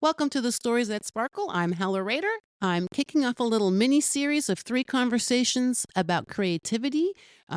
Welcome to the Stories That Sparkle. I'm Hella Rader. I'm kicking off a little mini series of 3 conversations about creativity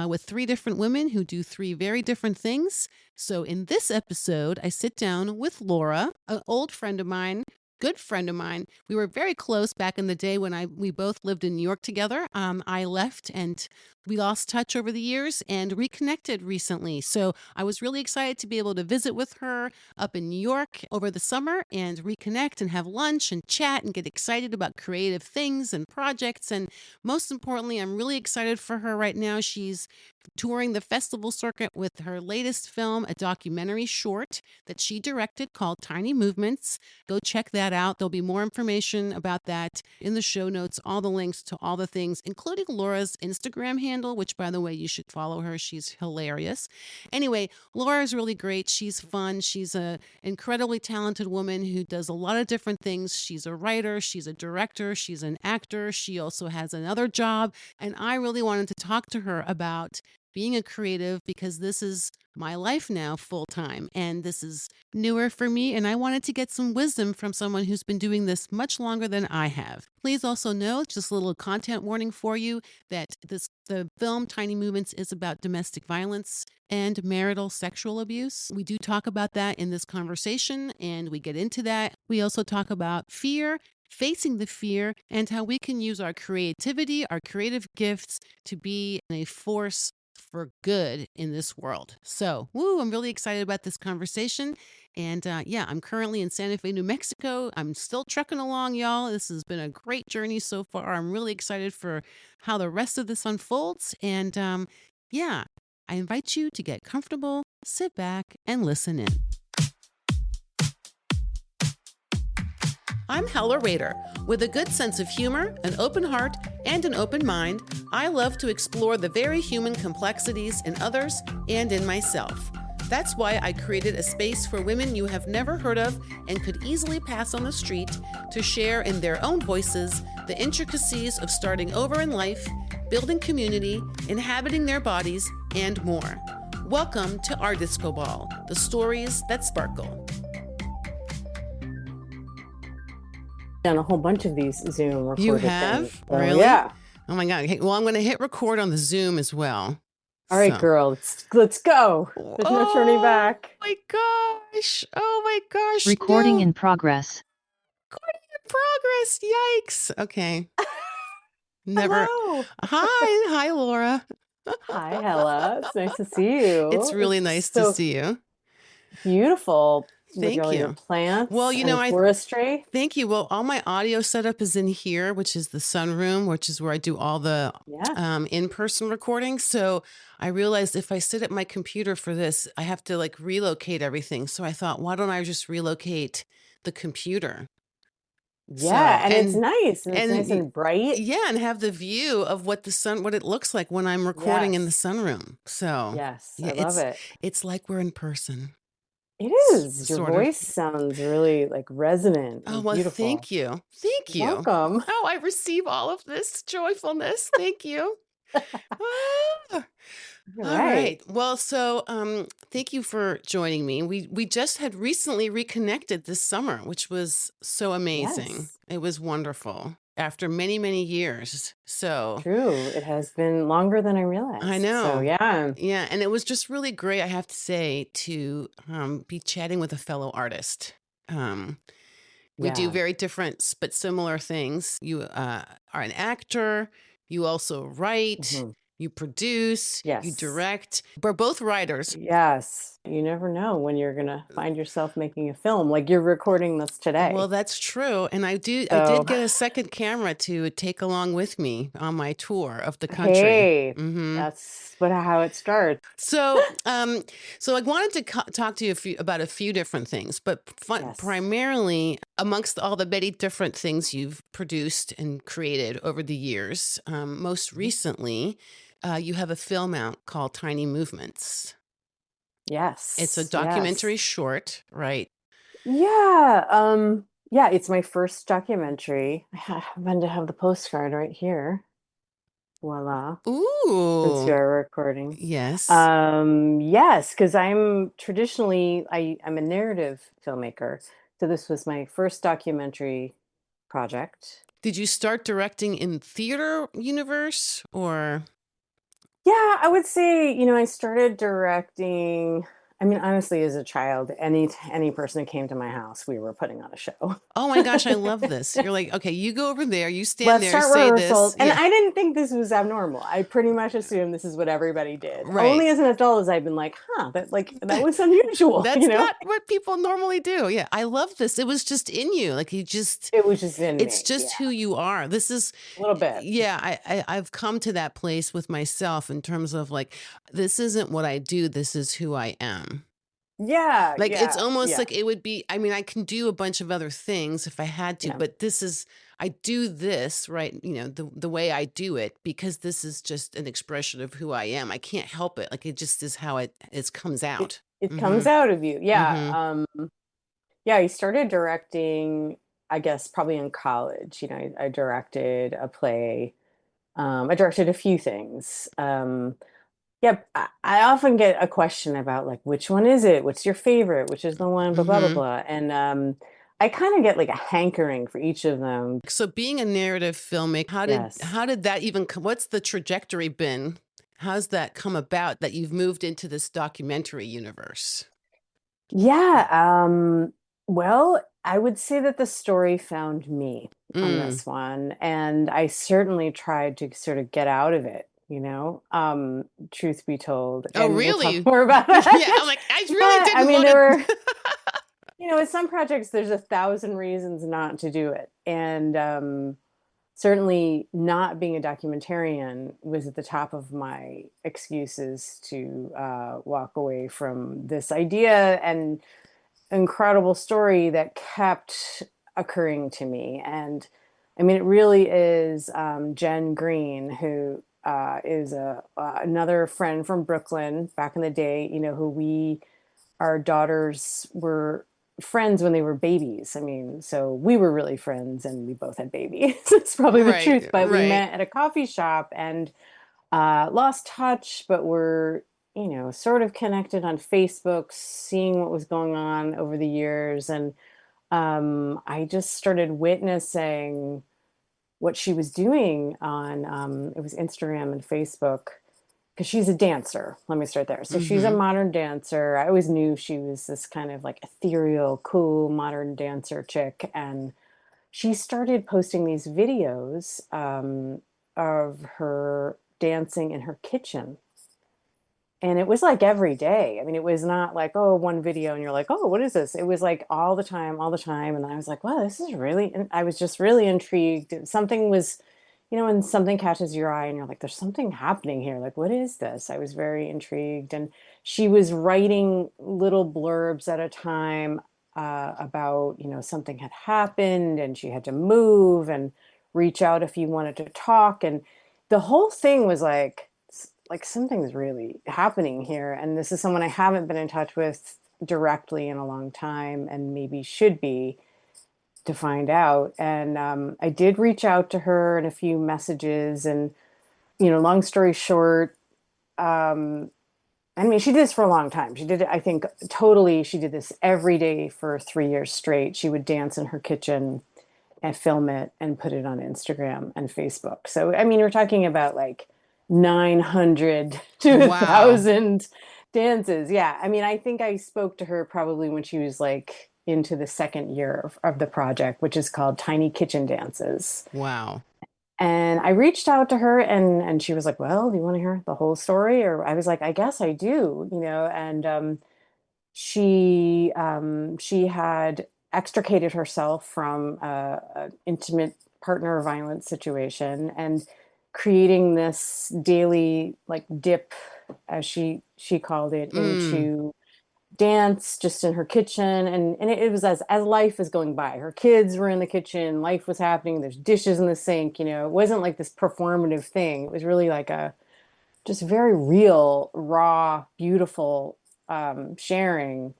with 3 different women who do 3 very different things. So, in this episode, I sit down with Laura, an old friend of mine, good friend of mine. We were very close back in the day when we both lived in New York together. I left and we lost touch over the years and reconnected recently. So, I was really excited to be able to visit with her up in New York over the summer and reconnect and have lunch and chat and get excited about creative things and projects. And most importantly, I'm really excited for her right now. She's touring the festival circuit with her latest film, a documentary short that she directed called Tiny Movements. Go check that out. There'll be more information about that in the show notes, all the links to all the things, including Laura's Instagram handle, which, by the way, you should follow her. She's hilarious. Anyway, Laura is really great. She's fun. She's an incredibly talented woman who does a lot of different things. She's a writer, she's a director, she's an actor. She also has another job. And I really wanted to talk to her about being a creative because this is my life now full time and this is newer for me, and I wanted to get some wisdom from someone who's been doing this much longer than I have. Please also know, just a little content warning for you, that the film Tiny Movements is about domestic violence and marital sexual abuse. We do talk about that in this conversation and we get into that. We also talk about fear, facing the fear, and how we can use our creativity, our creative gifts to be a force for good in this world. So, I'm really excited about this conversation. And I'm currently in Santa Fe, New Mexico. I'm still trucking along, y'all. This has been a great journey so far. I'm really excited for how the rest of this unfolds. And I invite you to get comfortable, sit back, and listen in. I'm Hella Rader. With a good sense of humor, an open heart, and an open mind, I love to explore the very human complexities in others and in myself. That's why I created a space for women you have never heard of and could easily pass on the street to share in their own voices the intricacies of starting over in life, building community, inhabiting their bodies, and more. Welcome to Our Disco Ball, the stories that sparkle. Done a whole bunch of these Zoom recorded You have? things. Really? Yeah. Oh my God. Okay, well, I'm going to hit record on the Zoom as well. All right, girl, let's go. There's no turning back. Oh my gosh. Oh my gosh. Recording no. in progress. Recording in progress. Yikes. Okay. Never. Hello. Hi, Laura. Hi, Hella. It's nice to see you. It's really nice to see you. Beautiful. Thank with all you. Your plants. Well, and forestry. Thank you. Well, all my audio setup is in here, which is the sunroom, which is where I do all the in-person recordings. So I realized if I sit at my computer for this, I have to relocate everything. So I thought, why don't I just relocate the computer? Yeah, and it's nice. And it's nice and bright. Yeah, and have the view of what it looks like when I'm recording in the sunroom. So yes, I love it. It's like we're in person. It is. Your voice sounds really resonant. Oh, well, beautiful. Thank you. Thank you. Welcome. Oh, I receive all of this joyfulness. Thank you. All right. Well, so thank you for joining me. We just had recently reconnected this summer, which was so amazing. Yes. It was wonderful after many, many years. So true. It has been longer than I realized. I know. So yeah. Yeah. And it was just really great, I have to say, to be chatting with a fellow artist. We do very different but similar things. You are an actor. You also write. You produce, you direct. We're both writers. Yes. You never know when you're going to find yourself making a film, like you're recording this today. Well, that's true. And I did get a second camera to take along with me on my tour of the country. Hey, that's how it starts. So, so I wanted to talk to you about a few different things, but primarily amongst all the many different things you've produced and created over the years, most recently, you have a film out called Tiny Movements. Yes. It's a documentary short, right? Yeah. Yeah, it's my first documentary. I happen to have the postcard right here. Voila. Ooh. Since you are recording. Yes. Yes, because I'm traditionally, I'm a narrative filmmaker. So this was my first documentary project. Did you start directing in theater universe or? Yeah, I would say, I started directing. I mean, honestly, as a child, any person who came to my house, we were putting on a show. Oh my gosh, I love this. You're like, okay, you go over there, you stand Let's there, start say rehearsals. this. And Yeah, I didn't think this was abnormal. I pretty much assumed this is what everybody did. right. Only as an adult as I've been like, that was unusual, That's not what people normally do. Yeah, I love this. It was just in you. Like you just, It was just in it's me. just Yeah, who you are. This is, a little bit. yeah, I've come to that place with myself in terms of like, this isn't what I do. This is who I am. Yeah, Like, it's yeah, almost yeah, like it would be, I mean, I can do a bunch of other things if I had to, yeah. but this is, I do this, right, the way I do it because this is just an expression of who I am. I can't help it. Like, it just is how it comes It out. it comes Mhm. out of you. Yeah. Mhm. Yeah, I started directing, I guess, probably in college. I directed a play. I directed a few things. Yep. I often get a question about like, which one is it? What's your favorite? Which is the one, blah, blah, blah, Mhm. blah. And I kind of get like a hankering for each of them. So being a narrative filmmaker, Yes. how did that even come, what's the trajectory been? How's that come about that you've moved into this documentary universe? Yeah. Well, I would say that the story found me on Mm. this one, and I certainly tried to sort of get out of it, truth be told, Oh, and we'll talk really? more about Yeah, I'm that. like, I really But I didn't mean, want there were, to. with some projects, there's a thousand reasons not to do it. And certainly not being a documentarian was at the top of my excuses to walk away from this idea and incredible story that kept occurring to me. And I mean, it really is Jen Green, who is another friend from Brooklyn back in the day, who our daughters were friends when they were babies. I mean, so we were really friends and we both had babies. It's probably the truth. Right, But we right. met at a coffee shop and lost touch, but were, sort of connected on Facebook, seeing what was going on over the years. And I just started witnessing what she was doing on, it was Instagram and Facebook, because she's a dancer. Let me start there. So she's a Mhm. modern dancer. I always knew she was this kind of like ethereal, cool, modern dancer chick. And she started posting these videos of her dancing in her kitchen. And it was like every day. I mean, it was not like, oh, one video and you're like, oh, what is this? It was like all the time, all the time. And I was like, wow, this is really, and I was just really intrigued. Something was, when something catches your eye and you're like, there's something happening here. Like, what is this? I was very intrigued. And she was writing little blurbs at a time about, something had happened and she had to move and reach out if you wanted to talk. And the whole thing was like something's really happening here. And this is someone I haven't been in touch with directly in a long time and maybe should be to find out. And I did reach out to her in a few messages. And, long story short, I mean, she did this for a long time. She did it, I think, totally. She did this every day for 3 years straight. She would dance in her kitchen and film it and put it on Instagram and Facebook. So, I mean, we're talking about like 900 to Wow. 1,000 dances. Yeah. I mean, I think I spoke to her probably when she was like into the second year of the project, which is called Tiny Kitchen Dances. Wow. And I reached out to her and she was like, well, do you want to hear the whole story? Or I was like, I guess I do, and she had extricated herself from an intimate partner violence situation and creating this daily like dip, as she called it, Mm. into dance just in her kitchen. And it was as life is going by, her kids were in the kitchen, life was happening, there's dishes in the sink. It wasn't like this performative thing. It was really like a just very real, raw, beautiful sharing.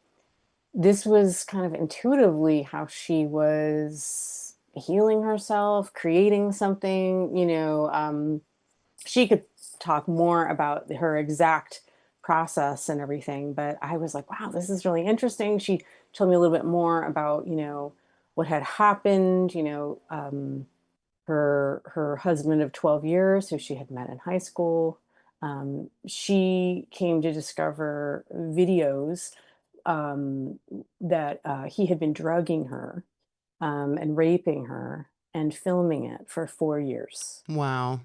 This was kind of intuitively how she was healing herself, creating something. She could talk more about her exact process and everything, but I was like, wow, this is really interesting. She told me a little bit more about, what had happened, her husband of 12 years, who she had met in high school. She came to discover videos that he had been drugging her and raping her and filming it for 4 years. Wow.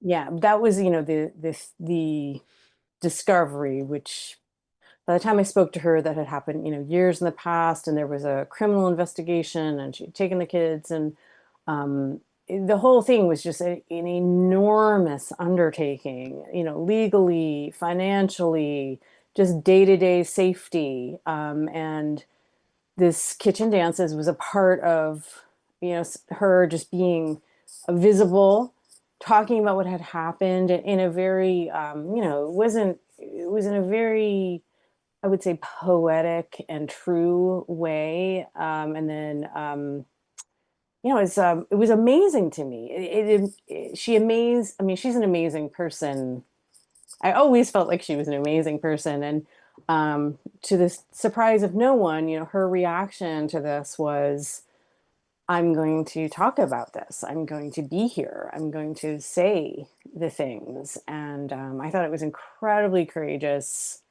Yeah, that was, the discovery, which by the time I spoke to her, that had happened, years in the past, and there was a criminal investigation, and she'd taken the kids, and um, the whole thing was just an enormous undertaking, legally, financially, just day-to-day safety. And this kitchen dances was a part of, her just being visible, talking about what had happened in a very, it was in a very, I would say, poetic and true way. And then, it was amazing to me. She amazed. I mean, she's an amazing person. I always felt like she was an amazing person. And to the surprise of no one, her reaction to this was, I'm going to talk about this. I'm going to be here. I'm going to say the things. And I thought it was incredibly courageous.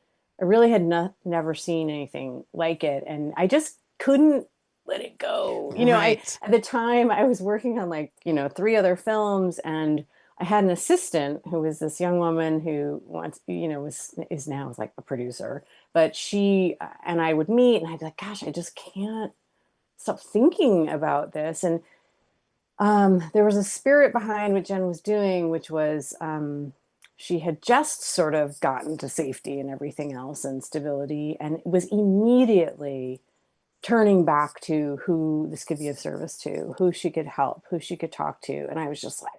I really had never seen anything like it. And I just couldn't let it go. Right. At the time I was working on, like, three other films, and I had an assistant who was this young woman who wants, is now is like a producer. But she and I would meet, and I'd be like, gosh, I just can't stop thinking about this. And there was a spirit behind what Jen was doing, which was, she had just sort of gotten to safety and everything else and stability, and was immediately turning back to who this could be of service to, who she could help, who she could talk to. And I was just like,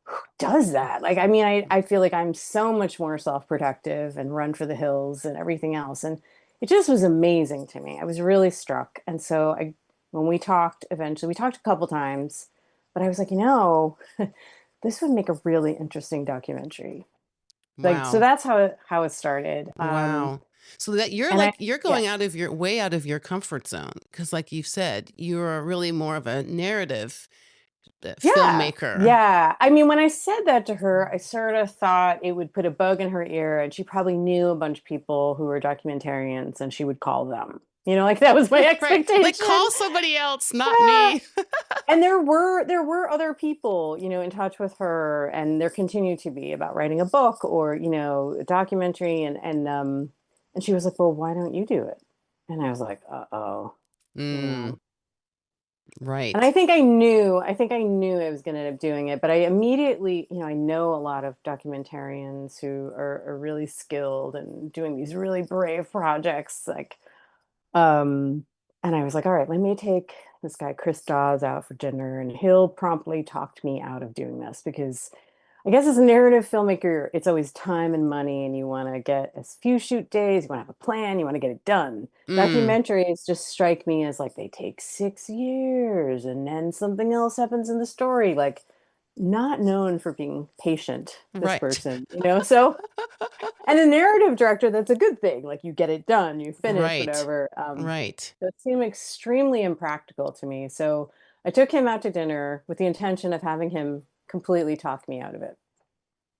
who does that? Like, I mean, I feel like I'm so much more self-protective and run for the hills and everything else. And it just was amazing to me. I was really struck. And so when we talked, eventually, we talked a couple times, but I was like, this would make a really interesting documentary. Like, so Wow. that's how it started. Wow. So that And I, you're yeah. going out of your way out of your comfort zone because, like you've said, you're really more of a narrative Yeah, filmmaker. yeah. I mean, when I said that to her, I sort of thought it would put a bug in her ear, and she probably knew a bunch of people who were documentarians, and she would call them. Like that was my Right. Like expectation. call somebody else, not Yeah. me. And there were other people, in touch with her, and there continue to be, about writing a book or, a documentary, and she was like, "Well, why don't you do it?" And I was like, "Uh-oh." You Mm, know. And right. I think I knew I was going to end up doing it, but I immediately, I know a lot of documentarians who are really skilled and doing these really brave projects, like, um, and I was like, all right, let me take this guy Chris Dawes out for dinner, and he'll promptly talk me out of doing this, because I guess as a narrative filmmaker, it's always time and money, and you want to get as few shoot days, you want to have a plan, you want to get it done. Mm, Documentaries just strike me as like they take 6 years, and then something else happens in the story. Like, not known for being patient, this right. person, So, and a narrative director, that's a good thing. Like, you get it done, you finish, Right. whatever. Right. That seemed extremely impractical to me. So I took him out to dinner with the intention of having him completely talk me out of it.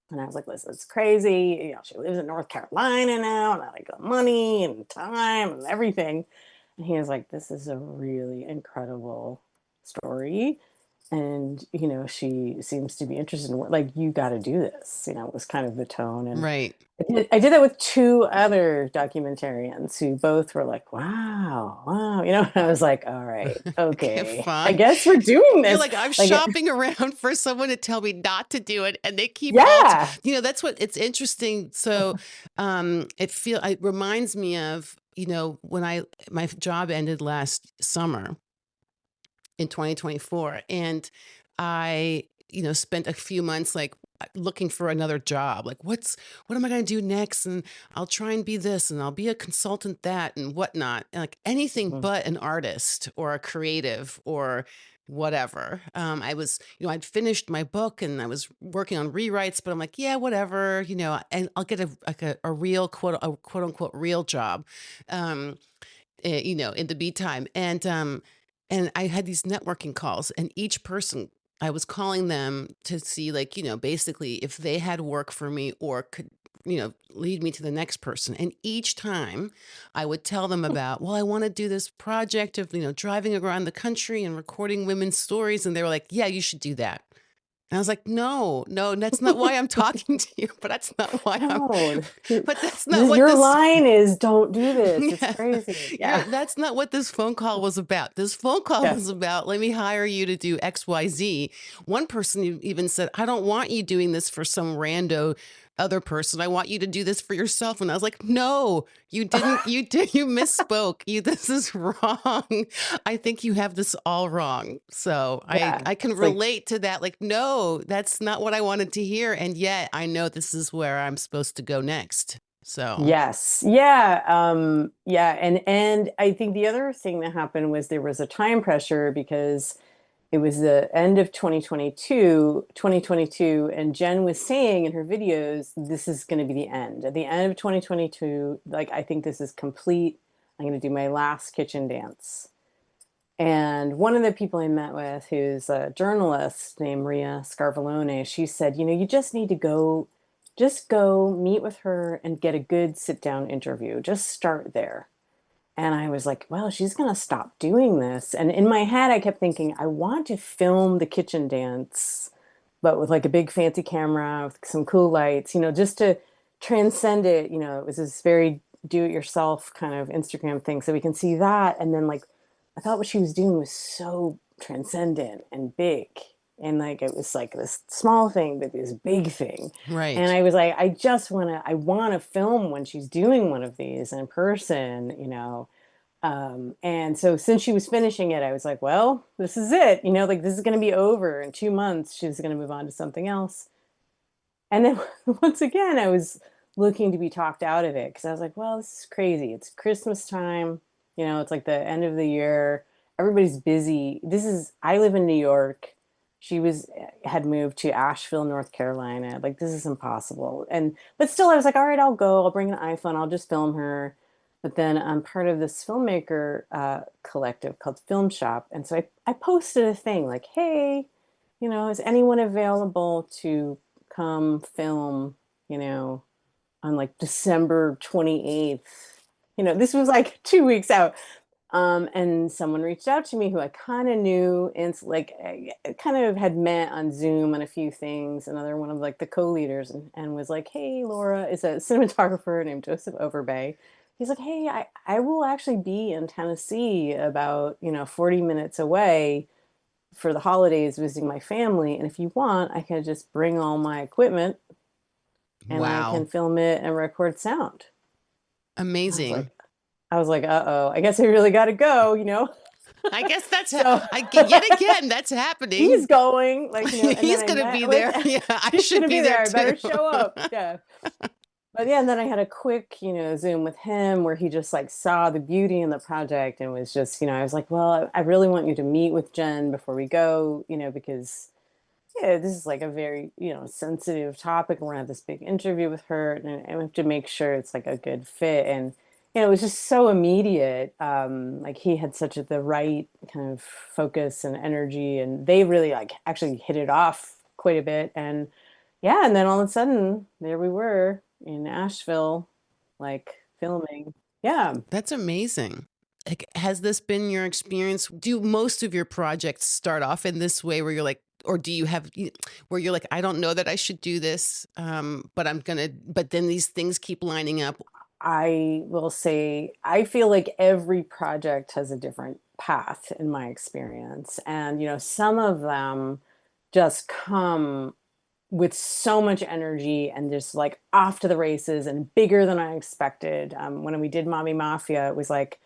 And I was like, listen, it's crazy. She lives in North Carolina now, and I like got money and time and everything. And he was like, this is a really incredible story. And, she seems to be interested in like, you got to do this, was kind of the tone. And Right. I did that with two other documentarians who both were like, wow, wow. And I was like, all right, Okay, okay, I fine. guess we're doing You're this. like, I'm Like, shopping around for someone to tell me not to do it, and they keep yeah. that's what it's interesting. So, it reminds me of, when my job ended last summer in 2024, and I, spent a few months like looking for another job. Like, what am I going to do next? And I'll try and be this, and I'll be a consultant that, and whatnot. And like anything Mhm. but an artist or a creative or whatever. I was, I'd finished my book and I was working on rewrites, but I'm like, yeah, whatever, and I'll get a real quote unquote real job. Um, in the me time. And I had these networking calls, and each person I was calling them to see, like, basically if they had work for me or could, lead me to the next person. And each time I would tell them about, well, I want to do this project of, driving around the country and recording women's stories. And they were like, yeah, you should do that. And I was like, no, no, that's not why I'm talking to you, but that's not why I'm, No, but that's not what your this, line is don't do this. It's yeah, crazy. Yeah. that's not what this phone call was about. This phone call Yeah. was about, let me hire you to do XYZ. One person even said, I don't want you doing this for some rando other person. I want you to do this for yourself. And I was like, no, you didn't. You misspoke. This is wrong. I think you have this all wrong. So Yeah. I can It's like, relate to that. Like, no, that's not what I wanted to hear. And yet I know this is where I'm supposed to go next. So, yes. Yeah. Yeah. And I think the other thing that happened was there was a time pressure because it was the end of 2022, and Jen was saying in her videos, this is going to be the end. At the end of 2022, like, I think this is complete. I'm going to do my last kitchen dance. And one of the people I met with, who's a journalist named Maria Scarvalone, she said, you just need to just go meet with her and get a good sit down interview. Just start there. And I was like, well, she's going to stop doing this. And in my head, I kept thinking, I want to film the kitchen dance, but with like a big fancy camera with some cool lights, just to transcend it. It was this very do it yourself kind of Instagram thing. So we can see that. And then, like, I thought what she was doing was so transcendent and big. And like, it was like this small thing, but this big thing. And right. I was like, I want to film when she's doing one of these in person. And so since she was finishing it, I was like, well, this is it, like, this is going to be over in 2 months. She's going to move on to something else. And then once again, I was looking to be talked out of it because I was like, well, this is crazy. It's Christmas time. It's like the end of the year. Everybody's busy. I live in New York. She had moved to Asheville, North Carolina. Like, this is impossible. But still, I was like, all right, I'll go. I'll bring an iPhone. I'll just film her. But then I'm part of this filmmaker collective called Film Shop. And so I posted a thing like, hey, is anyone available to come film, you know, on like December 28th? This was like 2 weeks out. And someone reached out to me who I kind of knew, and like, I kind of had met on Zoom on a few things. Another one of like the co-leaders, and was like, hey, Laura is a cinematographer named Joseph Overbay. He's like, hey, I will actually be in Tennessee about, 40 minutes away for the holidays visiting my family. And if you want, I can just bring all my equipment and I can Wow. film it and record sound. I was like, Amazing. uh-oh, I guess I really got to go. I guess So yet again, that's he's happening. going, like, and then He's I going to met be with, there. Yeah, I he's should gonna be be there there. I too. better show up. Yeah. But yeah, and then I had a quick, Zoom with him where he just like saw the beauty in the project and was just, I was like, well, I really want you to meet with Jen before we go, because yeah, this is like a very, sensitive topic. And we're gonna have this big interview with her, and we have to make sure it's like a good fit. And it was just so immediate. Like, he had the right kind of focus and energy, and they really like actually hit it off quite a bit. And yeah, and then all of a sudden, there we were in Asheville, like, filming. Yeah. That's amazing. Like, has this been your experience? Do most of your projects start off in this way where you're like, or do you have where you're like, I don't know that I should do this, but but then these things keep lining up? I will say, I feel like every project has a different path in my experience. And, some of them just come with so much energy and just like off to the races and bigger than I expected. When we did Mommy Mafia, it was like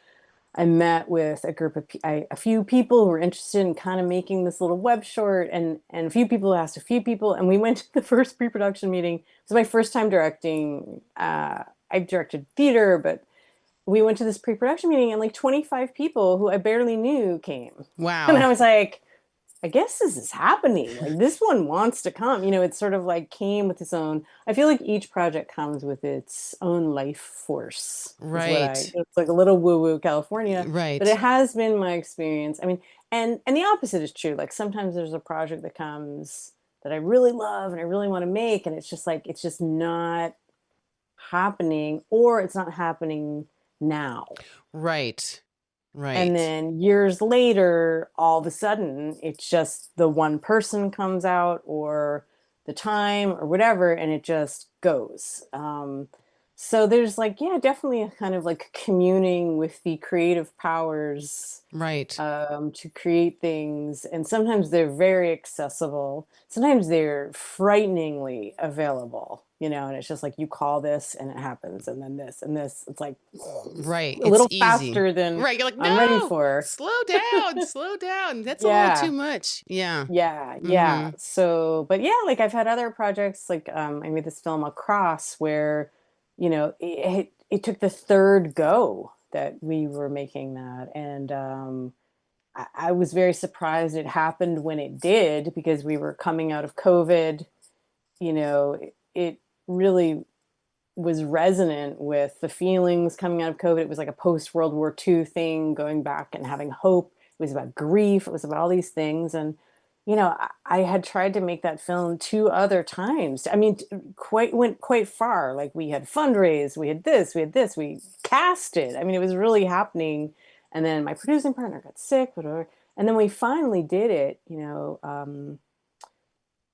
I met with a group of a few people who were interested in kind of making this little web short, and a few people asked a few people, and we went to the first pre-production meeting. It was my first time directing. I've directed theater, but we went to this pre-production meeting, and like 25 people who I barely knew came, and I Wow. was like, I guess this is happening. Like this one wants to come. It sort of like came with its own. I feel like each project comes with its own life force, is what Right. it's like a little woo-woo California, but it Right. has been my experience. I mean, and the opposite is true. Like sometimes there's a project that comes that I really love and I really want to make, and it's just like it's just not happening, or it's not happening now. Right. And Right. then years later, all of a sudden, it's just the one person comes out or the time or whatever, and it just goes. So there's like, yeah, definitely a kind of like communing with the creative powers Right. to create things. And sometimes they're very accessible. Sometimes they're frighteningly available, and it's just like you call this and it happens, and then this and this. It's like Right. a It's little easy. faster than Right. You're like, I'm ready no, for. slow down, slow down. That's a little too Yeah. much. Yeah. Yeah, yeah. Mm-hmm. So, but yeah, like I've had other projects, like I made this film Across, where, it took the third go that we were making that, and I was very surprised it happened when it did because we were coming out of COVID. It really was resonant with the feelings coming out of COVID. It was like a post World War II thing, going back and having hope. It was about grief. It was about all these things. And, I had tried to make that film two other times. I mean, went quite far. Like we had fundraised, we had this, we cast it. I mean, it was really happening. And then my producing partner got sick, whatever. And then we finally did it.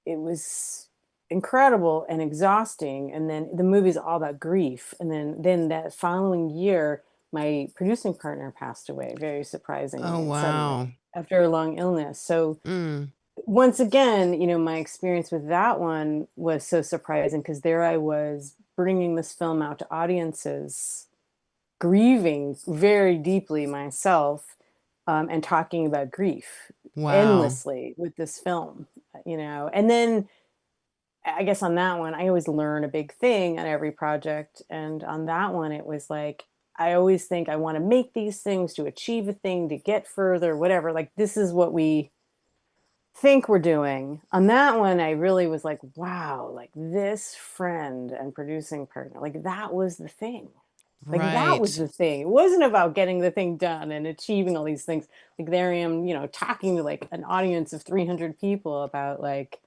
It was incredible and exhausting, and then the movie's all about grief, and then that following year my producing partner passed away very Oh, surprisingly and suddenly wow. after a long illness. So Mm. once again, my experience with that one was so surprising because there I was bringing this film out to audiences, grieving very deeply myself, and talking about grief Wow. endlessly with this film, and then I guess on that one, I always learn a big thing on every project. And on that one, it was like, I always think I want to make these things to achieve a thing, to get further, whatever. Like, this is what we think we're doing. On that one, I really was like, wow, like this friend and producing partner, like that was the thing. Like that was Right. the thing. It wasn't about getting the thing done and achieving all these things. Like there I am, talking to like an audience of 300 people about like,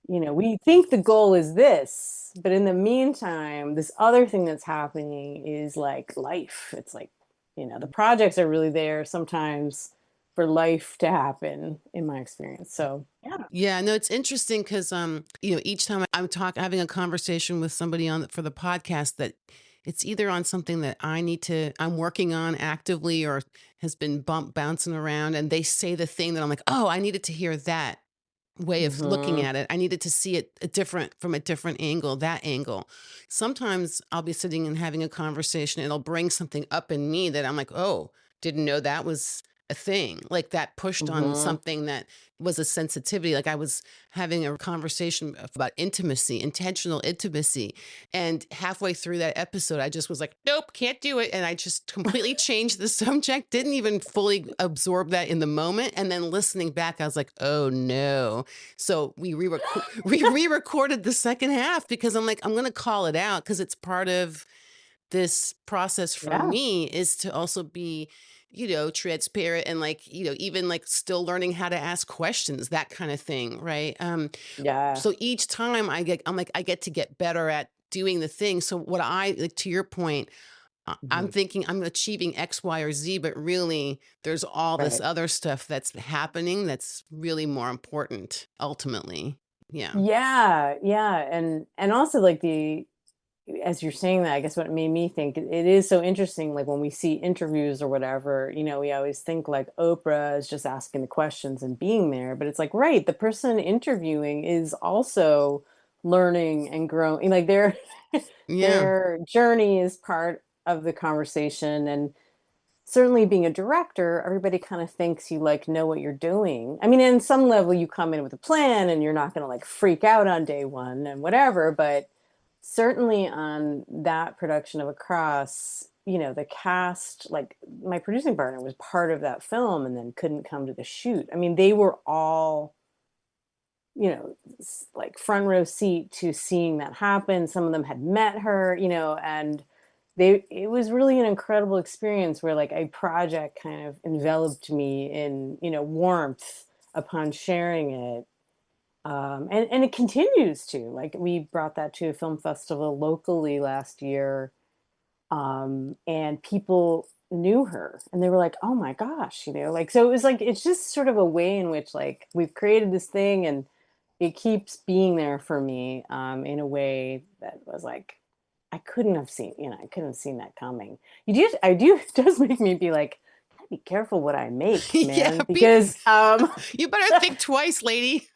we think the goal is this, but in the meantime, this other thing that's happening is like life. It's like, the projects are really there sometimes for life to happen, in my experience. So, yeah. Yeah, no, it's interesting because each time I'm having a conversation with somebody for the podcast, that it's either on something that I'm working on actively, or has been bouncing around, and they say the thing that I'm like, oh, I needed to hear that way of looking Hmm. at it. I needed to see it from a different angle, that angle. Sometimes I'll be sitting and having a conversation, and it'll bring something up in me that I'm like, oh, didn't know that was a thing. Like that pushed on Hmm. something that was a sensitivity. Like I was having a conversation about intimacy, intentional intimacy. And halfway through that episode, I just was like, nope, can't do it. And I just completely changed the subject, didn't even fully absorb that in the moment. And then listening back, I was like, oh no. So we re-recorded the second half because I'm like, I'm going to call it out because it's part of this process for Yeah. me, is to also be, transparent, and like, even like still learning how to ask questions, that kind of thing. Right. Yeah. So each time I'm like, I get to get better at doing the thing. So what like, to your point, I'm Hmm. thinking I'm achieving X, Y, or Z, but really there's all this Right. other stuff that's happening that's really more important ultimately. Yeah. Yeah. Yeah. And also like as you're saying that, I guess what made me think it is so interesting, like when we see interviews or whatever, we always think like Oprah is just asking the questions and being there, but it's like, right, the person interviewing is also learning and growing. Like Yeah. their journey is part of the conversation. And certainly being a director, everybody kind of thinks you like know what you're doing. I mean, in some level, you come in with a plan and you're not going to like freak out on day one and whatever. But certainly on that production of Across, the cast, like my producing partner was part of that film and then couldn't come to the shoot. I mean, they were all, like front row seat to seeing that happen. Some of them had met her, and it was really an incredible experience where like a project kind of enveloped me in, warmth upon sharing it. And it continues to, like, we brought that to a film festival locally last year, and people knew her and they were like, oh my gosh, like, so it was like, it's just sort of a way in which like we've created this thing and it keeps being there for me, in a way that was like, I couldn't have seen that coming. It does make me be like, gotta be careful what I make, Yeah, man, because you better think twice, lady.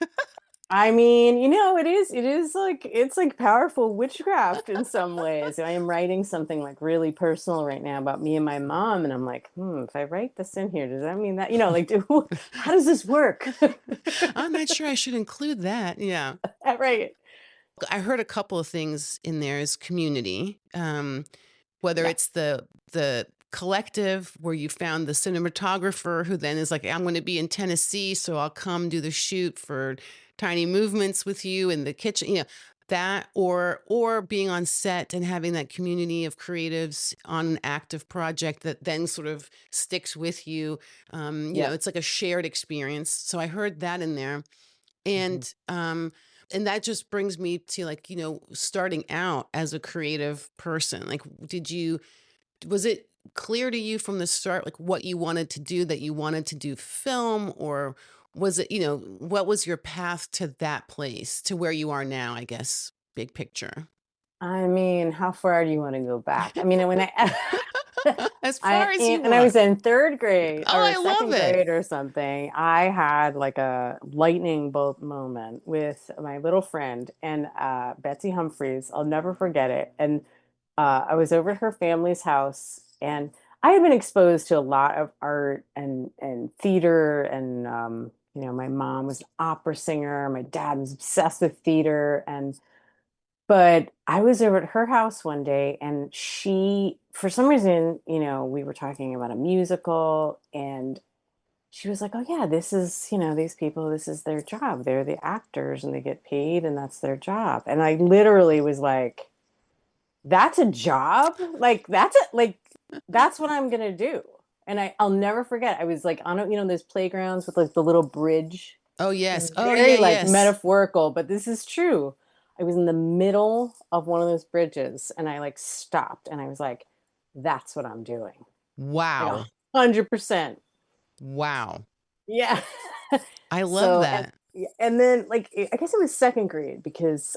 I mean, it is like, it's like powerful witchcraft in some ways. I am writing something like really personal right now about me and my mom, and I'm like, if I write this in here, does that mean that, like, how does this work? I'm not sure I should include that. Yeah. Right. I heard a couple of things in there is community. Whether Yeah. it's the collective where you found the cinematographer who then is like, I'm going to be in Tennessee, so I'll come do the shoot for Tiny Movements with you in the kitchen, that, or being on set and having that community of creatives on an active project that then sort of sticks with you. Yep. It's like a shared experience. So I heard that in there. Mhm. And that just brings me to, like, starting out as a creative person. Like, was it clear to you from the start, like, what you wanted to do, that you wanted to do film? Or was it, what was your path to that place, to where you are now, I guess, big picture? I mean, how far do you want to go back? I mean, when As far as you I want. was in third grade Oh, or I love second it. grade or something, I had like a lightning bolt moment with my little friend and Betsy Humphreys. I'll never forget it. And I was over at her family's house, and I had been exposed to a lot of art and theater, and my mom was an opera singer. My dad was obsessed with theater, and but I was over at her house one day and for some reason, we were talking about a musical, and she was like, oh yeah, this is, these people, this is their job. They're the actors and they get paid and that's their job. And I literally was like, that's a job? Like that's what I'm gonna do. And I'll never forget. I was like on those playgrounds with like the little bridge. Oh, yes. Oh, yeah, Very like yes. metaphorical, but this is true. I was in the middle of one of those bridges and I like stopped and I was like, that's what I'm doing. Like Wow. 100%. Wow. Yeah. I love So and that. yeah, and then like I guess it was second grade because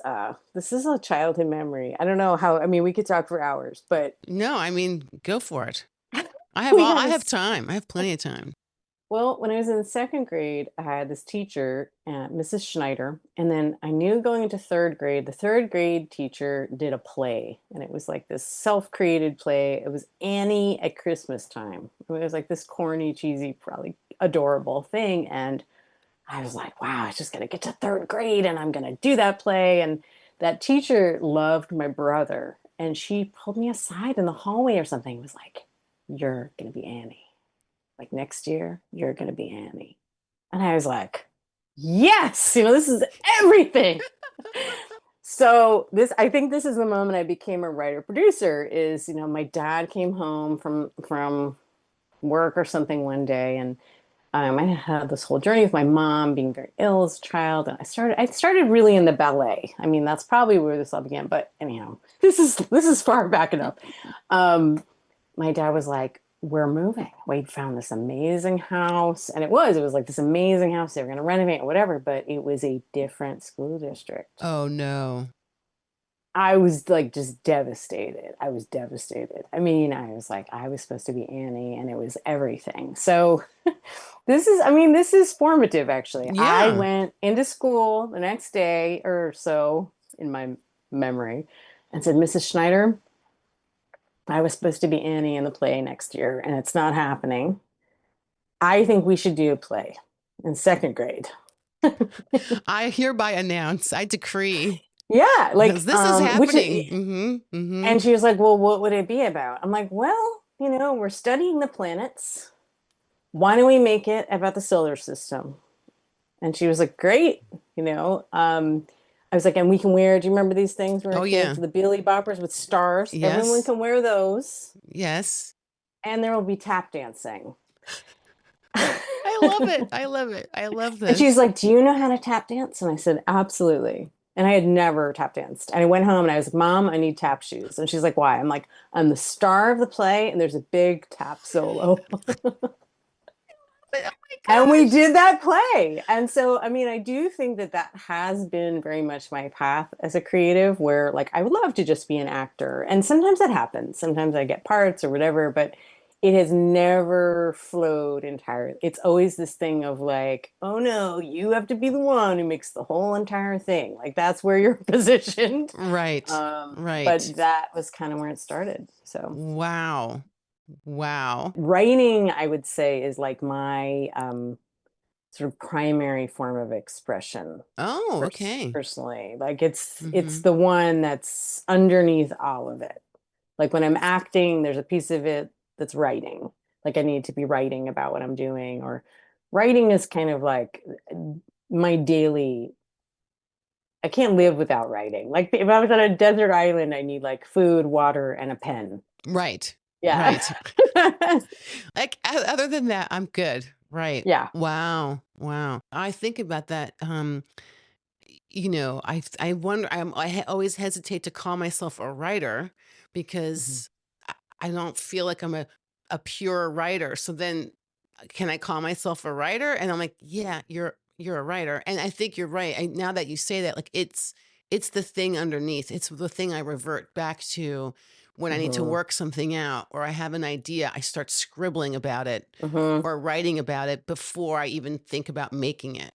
this is a childhood memory. I don't know how, I mean, we could talk for hours, but No, I mean, go for it. we had I have this. time. I have plenty of time. Well, when I was in second grade, I had this teacher, Mrs. Schneider, and then I knew going into third grade, the third grade teacher did a play, and it was like this self-created play. It was Annie at Christmas time. It was like this corny, cheesy, probably adorable thing, and I was like, wow, I just gotta get to third grade, and I'm gonna do that play. And that teacher loved my brother, and she pulled me aside in the hallway or something. And was like, "You're gonna be Annie." Like next year, you're going to be Annie. And I was like, yes, this is everything. So I think this is the moment I became a writer producer is, my dad came home from work or something one day, and I had this whole journey with my mom being very ill as a child, and I started really in the ballet. I mean, that's probably where this all began. But anyhow, this is far back enough. Um, my dad was like, we're moving. We found this amazing house. And it was like this amazing house. They were going to renovate or whatever, but it was a different school district. Oh, no. I was like just devastated. I was devastated. I mean, I was like, I was supposed to be Annie and it was everything. So this is formative actually. I Yeah. went into school the next day or so in my memory and said, Mrs. Schneider, I was supposed to be Annie in the play next year, and it's not happening. I think we should do a play in second grade. I hereby announce, I decree. Yeah, Because like, this is which happening. Mm-hmm. and she was like, "Well, what would it be about?" I'm like, "Well, we're studying the planets. Why don't we make it about the solar system?" And she was like, "Great." You know, I was like, "And we can wear, do you remember these things when we Oh were kids, yeah. the Billy Boppers with stars? Everyone Yes. can wear those, Yes. and there will be tap dancing." I love it. I love it. I love And she's this. like, "Do you know how to tap dance?" And I said, "Absolutely." And I had never tap danced. And I went home and I was like, "Mom, I need tap shoes." And she's like, "Why?" I'm like, "I'm the star of the play and there's a big tap solo." But oh my And we gosh. did that play. And so, I mean, I do think that that has been very much my path as a creative, where like I would love to just be an actor. And sometimes that happens. Sometimes I get parts or whatever, but it has never flowed entirely. It's always this thing of like, oh no, you have to be the one who makes the whole entire thing. Like that's where you're positioned. Right. But Right. that was kind of where it started. So Wow. Wow. writing, I would say, is like my sort of primary form of expression Oh, okay. personally. Like it's Mm-hmm. the one that's underneath all of it. Like when I'm acting, there's a piece of it that's writing. Like I need to be writing about what I'm doing, or writing is kind of like my daily. I can't live without writing. Like if I was on a desert island, I need like food, water, and a pen. Right. Yeah. Right. Like other than that, I'm good. Right. Yeah. Wow. Wow. I think about that. I wonder. Always hesitate to call myself a writer Mhm. because I, I don't feel like I'm a pure writer. So then, can I call myself a writer? And I'm like, yeah, you're a writer. And I think you're right. Now that you say that, like it's the thing underneath. It's the thing I revert back to when I need to Mhm. work something out or I have an idea. I start scribbling about it Mhm. or writing about it before I even think about making it.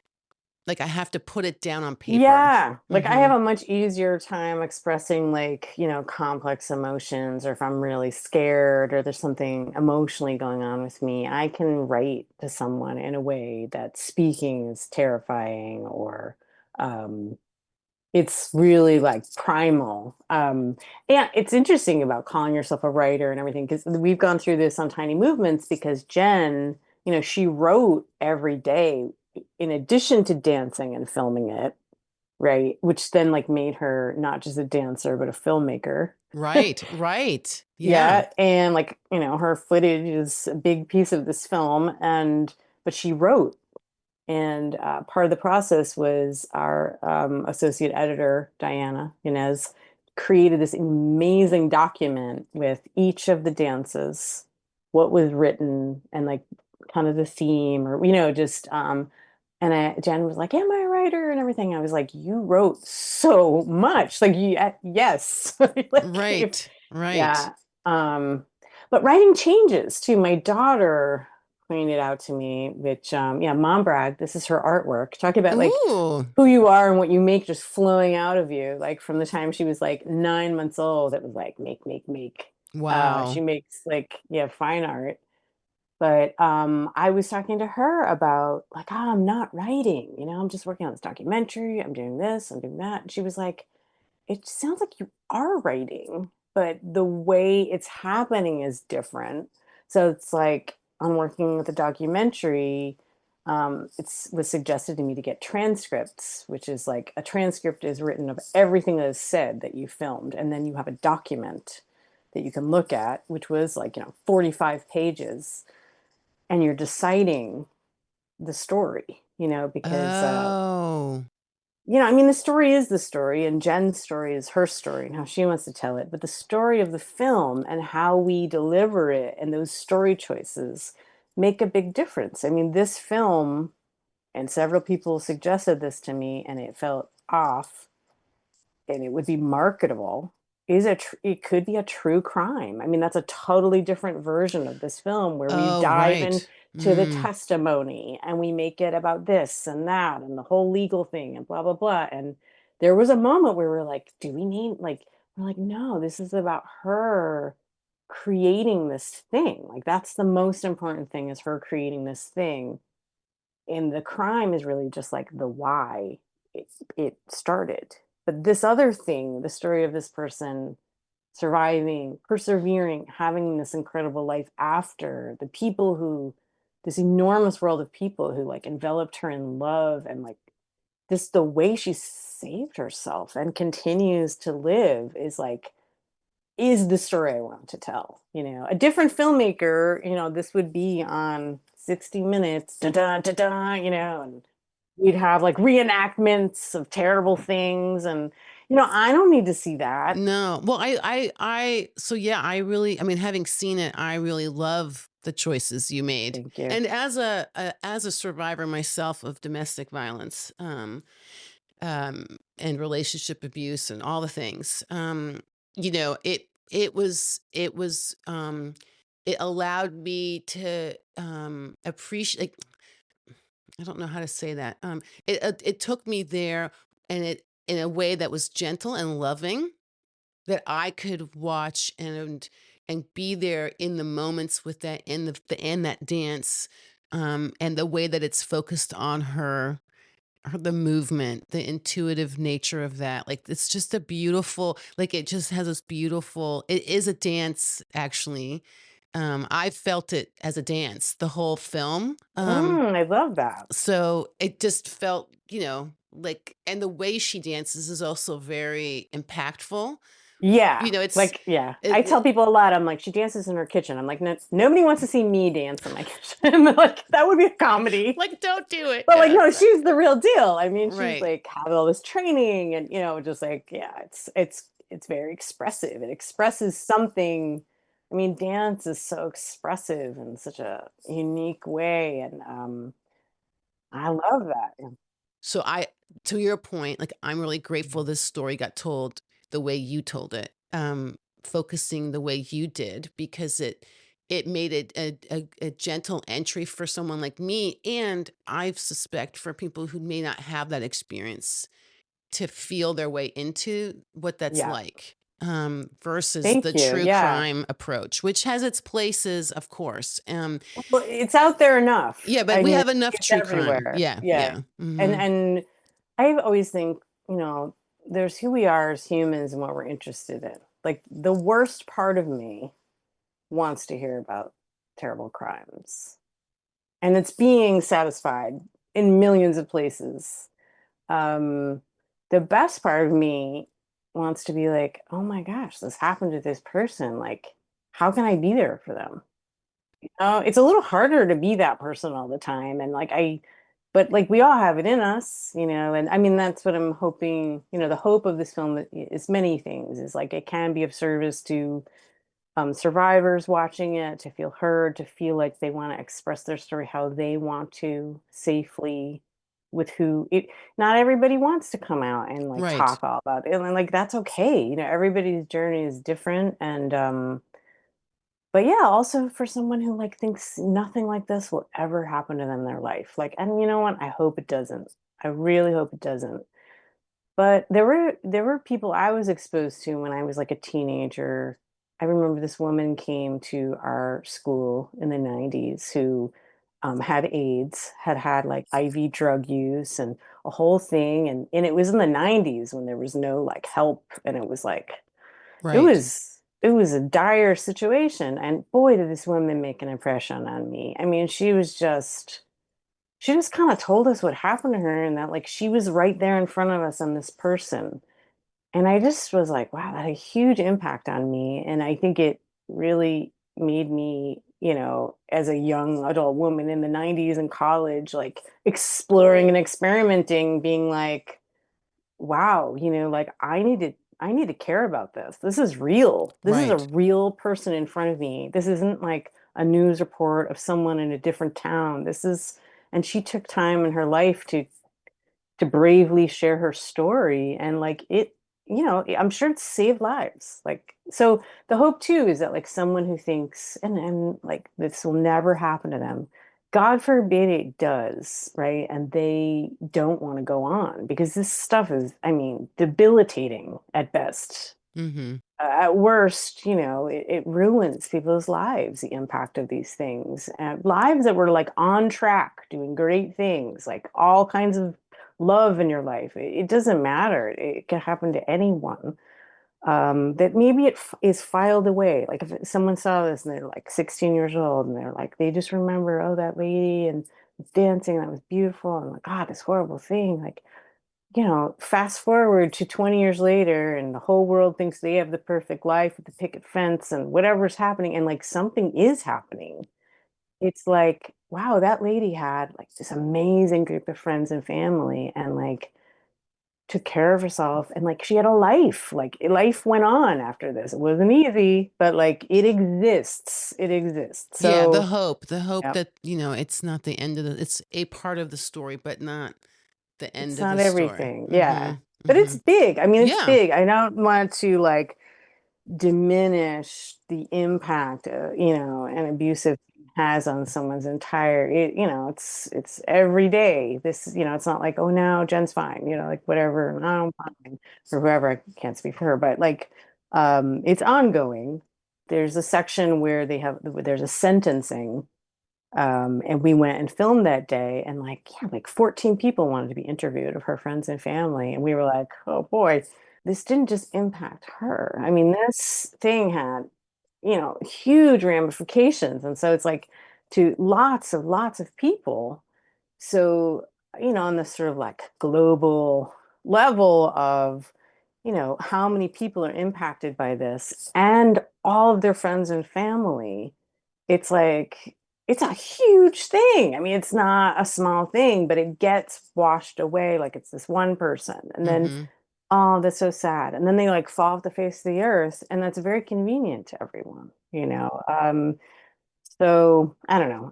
Like I have to put it down on paper. Yeah, like I have Mhm. a much easier time expressing like, complex emotions, or if I'm really scared or there's something emotionally going on with me, I can write to someone in a way that speaking is terrifying, or um it's really like primal. Yeah, it's interesting about calling yourself a writer and everything, because we've gone through this on Tiny Movements, because Jen, she wrote every day in addition to dancing and filming it, right? Which then like made her not just a dancer, but a filmmaker. Right, right. Yeah. Yeah. And like, her footage is a big piece of this film. But she wrote. And part of the process was our associate editor, Diana Inez, created this amazing document with each of the dances, what was written, and like kind of the theme, or, just, and Jen was like, "Am I a writer?" and everything. I was like, "You wrote so much. Like, yes." Like, Right, right. yeah. Um, but writing changes too. My daughter pointed out to me, which, yeah, mom brag, this is her artwork. Talk about like Ooh, who you are and what you make just flowing out of you. Like from the time she was like 9 months old, it was like make, make, make. She wow. makes like, yeah, fine art. But I was talking to her about like, oh, I'm not writing, I'm just working on this documentary, I'm doing this, I'm doing that. And she was like, it sounds like you are writing, but the way it's happening is different. So it's like I'm working with a documentary. It's was suggested to me to get transcripts, which is like a transcript is written of everything that is said that you filmed, and then you have a document that you can look at, which was like 45 pages, and you're deciding the story, because Oh, I mean, the story is the story, and Jen's story is her story and how she wants to tell it. But the story of the film and how we deliver it and those story choices make a big difference. I mean, this film, and several people suggested this to me, and it felt off, and it would be marketable, it could be a true crime. I mean, that's a totally different version of this film, where we oh, dive right. into the Mm, testimony and we make it about this and that and the whole legal thing and blah blah blah. And there was a moment where we're like, do we need like we're like, no, this is about her creating this thing. Like that's the most important thing, is her creating this thing, and the crime is really just like the why it, it started. But this other thing, the story of this person surviving, persevering, having this incredible life after the people who, this enormous world of people who like enveloped her in love and like this, the way she saved herself and continues to live is like, is the story I want to tell. You know, a different filmmaker, you know, this would be on 60 Minutes, da da da da, you know, and we'd have like reenactments of terrible things. And, you know, I don't need to see that. No. Well, so yeah, I mean, having seen it, I really love the choices you made. Thank you. And as a survivor myself of domestic violence, and relationship abuse and all the things, you know, it allowed me to appreciate. I don't know how to say that. It took me there, and it in a way that was gentle and loving, that I could watch and be there in the moments with that in that dance, and the way that it's focused on her the movement, the intuitive nature of that. Like it's just a beautiful, like it just has this beautiful. It is a dance, actually. I felt it as a dance the whole film. I love that. So it just felt, like, and the way she dances is also very impactful. Yeah. You know, it's Like, yeah. I it, tell it- people a lot, I'm like, she dances in her kitchen. I'm like, no, nobody wants to see me dance in my kitchen. Like, that would be a comedy. like, don't do it. But like, Yeah, no, she's the real deal. I mean, she's right, like had all this training and, you know, just like, yeah, it's very expressive. It expresses something. I mean, dance is so expressive in such a unique way. And I love that. Yeah. so to your point, like, I'm really grateful this story got told the way you told it, focusing the way you did, because it made it a gentle entry for someone like me, and I suspect for people who may not have that experience, to feel their way into what that's Yeah. like, versus the Thank you. true Yeah. crime approach, which has its places, of course. Well, it's out there enough. Yeah, but I we mean, have enough it's true crime. everywhere. Yeah, Yeah. yeah. And I always think, you know, there's who we are as humans and what we're interested in. Like the worst part of me wants to hear about terrible crimes. And it's being satisfied in millions of places. Um, the best part of me wants to be like, oh my gosh, this happened to this person. Like, how can I be there for them? It's a little harder to be that person all the time. And like but like we all have it in us, you know, and I mean, that's what I'm hoping, you know, the hope of this film is many things, is like it can be of service to survivors watching it, to feel heard, to feel like they want to express their story how they want to safely with who it, not everybody wants to come out and like Right, talk all about it. And like that's okay. You know, everybody's journey is different. And but yeah, also for someone who like thinks nothing like this will ever happen to them in their life. Like, and you know what? I hope it doesn't. I really hope it doesn't. But there were people I was exposed to when I was like a teenager. I remember this woman came to our school in the 90s who had AIDS, had had like IV drug use and a whole thing. And it was in the 90s when there was no like help. And it was like, right, it was a dire situation. And boy, did this woman make an impression on me. I mean, she just kind of told us what happened to her and that like she was right there in front of us on this person. And I just was like, wow, that had a huge impact on me. And I think it really made me, you know, as a young adult woman in the 90s in college, like exploring and experimenting, being like, wow, you know, like I need to care about this. This is real. This is a right, real person in front of me. This isn't like a news report of someone in a different town. This is, and she took time in her life to bravely share her story and like it, you know, I'm sure it saved lives. Like so the hope too is that like someone who thinks and like this will never happen to them, god forbid it does, right, and they don't want to go on because this stuff is, I mean, debilitating at best. mhm, At worst, you know, it ruins people's lives, the impact of these things. And lives that were like on track, doing great things, like all kinds of love in your life, it doesn't matter. It can happen to anyone. That maybe is filed away. Like if someone saw this and they're like 16 years old and they're like, they just remember, oh, that lady and dancing, that was beautiful. And like, God, this horrible thing. Like, fast forward to 20 years later and the whole world thinks they have the perfect life with the picket fence and whatever's happening. And like something is happening. It's like, wow, that lady had like this amazing group of friends and family and like took care of herself and like she had a life. Like life went on after this. It wasn't easy, but like it exists. It exists. Yeah, So, the hope yeah, that, it's not the end of it's a part of the story, but not the it's end of not the story. everything. Yeah. Mhm. But it's Mhm. big. I mean, it's Yeah. big. I don't want to like diminish the impact an abusive has on someone's entire it's every day. This it's not like, oh, now Jen's fine, like whatever, no, I'm fine, or whoever. I can't speak for her, but like it's ongoing. There's a section where there's a sentencing, and we went and filmed that day, and like, yeah, like 14 people wanted to be interviewed of her friends and family. And we were like, oh boy, this didn't just impact her. I mean, this thing had, huge ramifications. And so it's like to lots of people. So, on this sort of like global level of, how many people are impacted by this and all of their friends and family, it's like it's a huge thing. I mean, it's not a small thing, but it gets washed away like it's this one person. And then, Mhm. oh, that's so sad. And then they like fall off the face of the earth, and that's very convenient to everyone. So I don't know.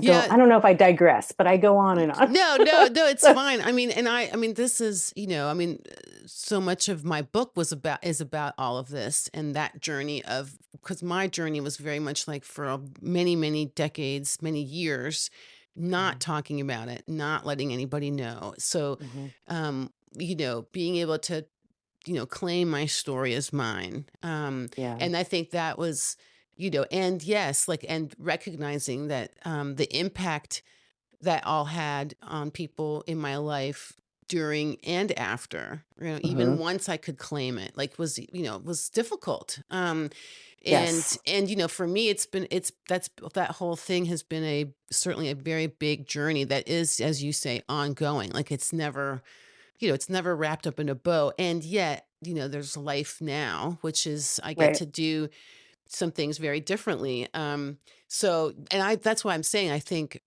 Yeah, I don't know if I digress, but I go on and on. no, no, no, it's fine. I mean, and I mean, this is, so much of my book is about all of this and that journey of, because my journey was very much like for many, many decades, many years, not Mhm, talking about it, not letting anybody know. So, mhm. being able to, claim my story as mine. Yeah. And I think that was, and yes, like, and recognizing that, the impact that all had on people in my life during and after, even Hmm. once I could claim it, like was difficult. And Yes. for me, that whole thing has been certainly a very big journey that is, as you say, ongoing. Like it's never wrapped up in a bow. And yet, there's life now, which is I get Right. to do some things very differently. So, and that's why I'm saying I think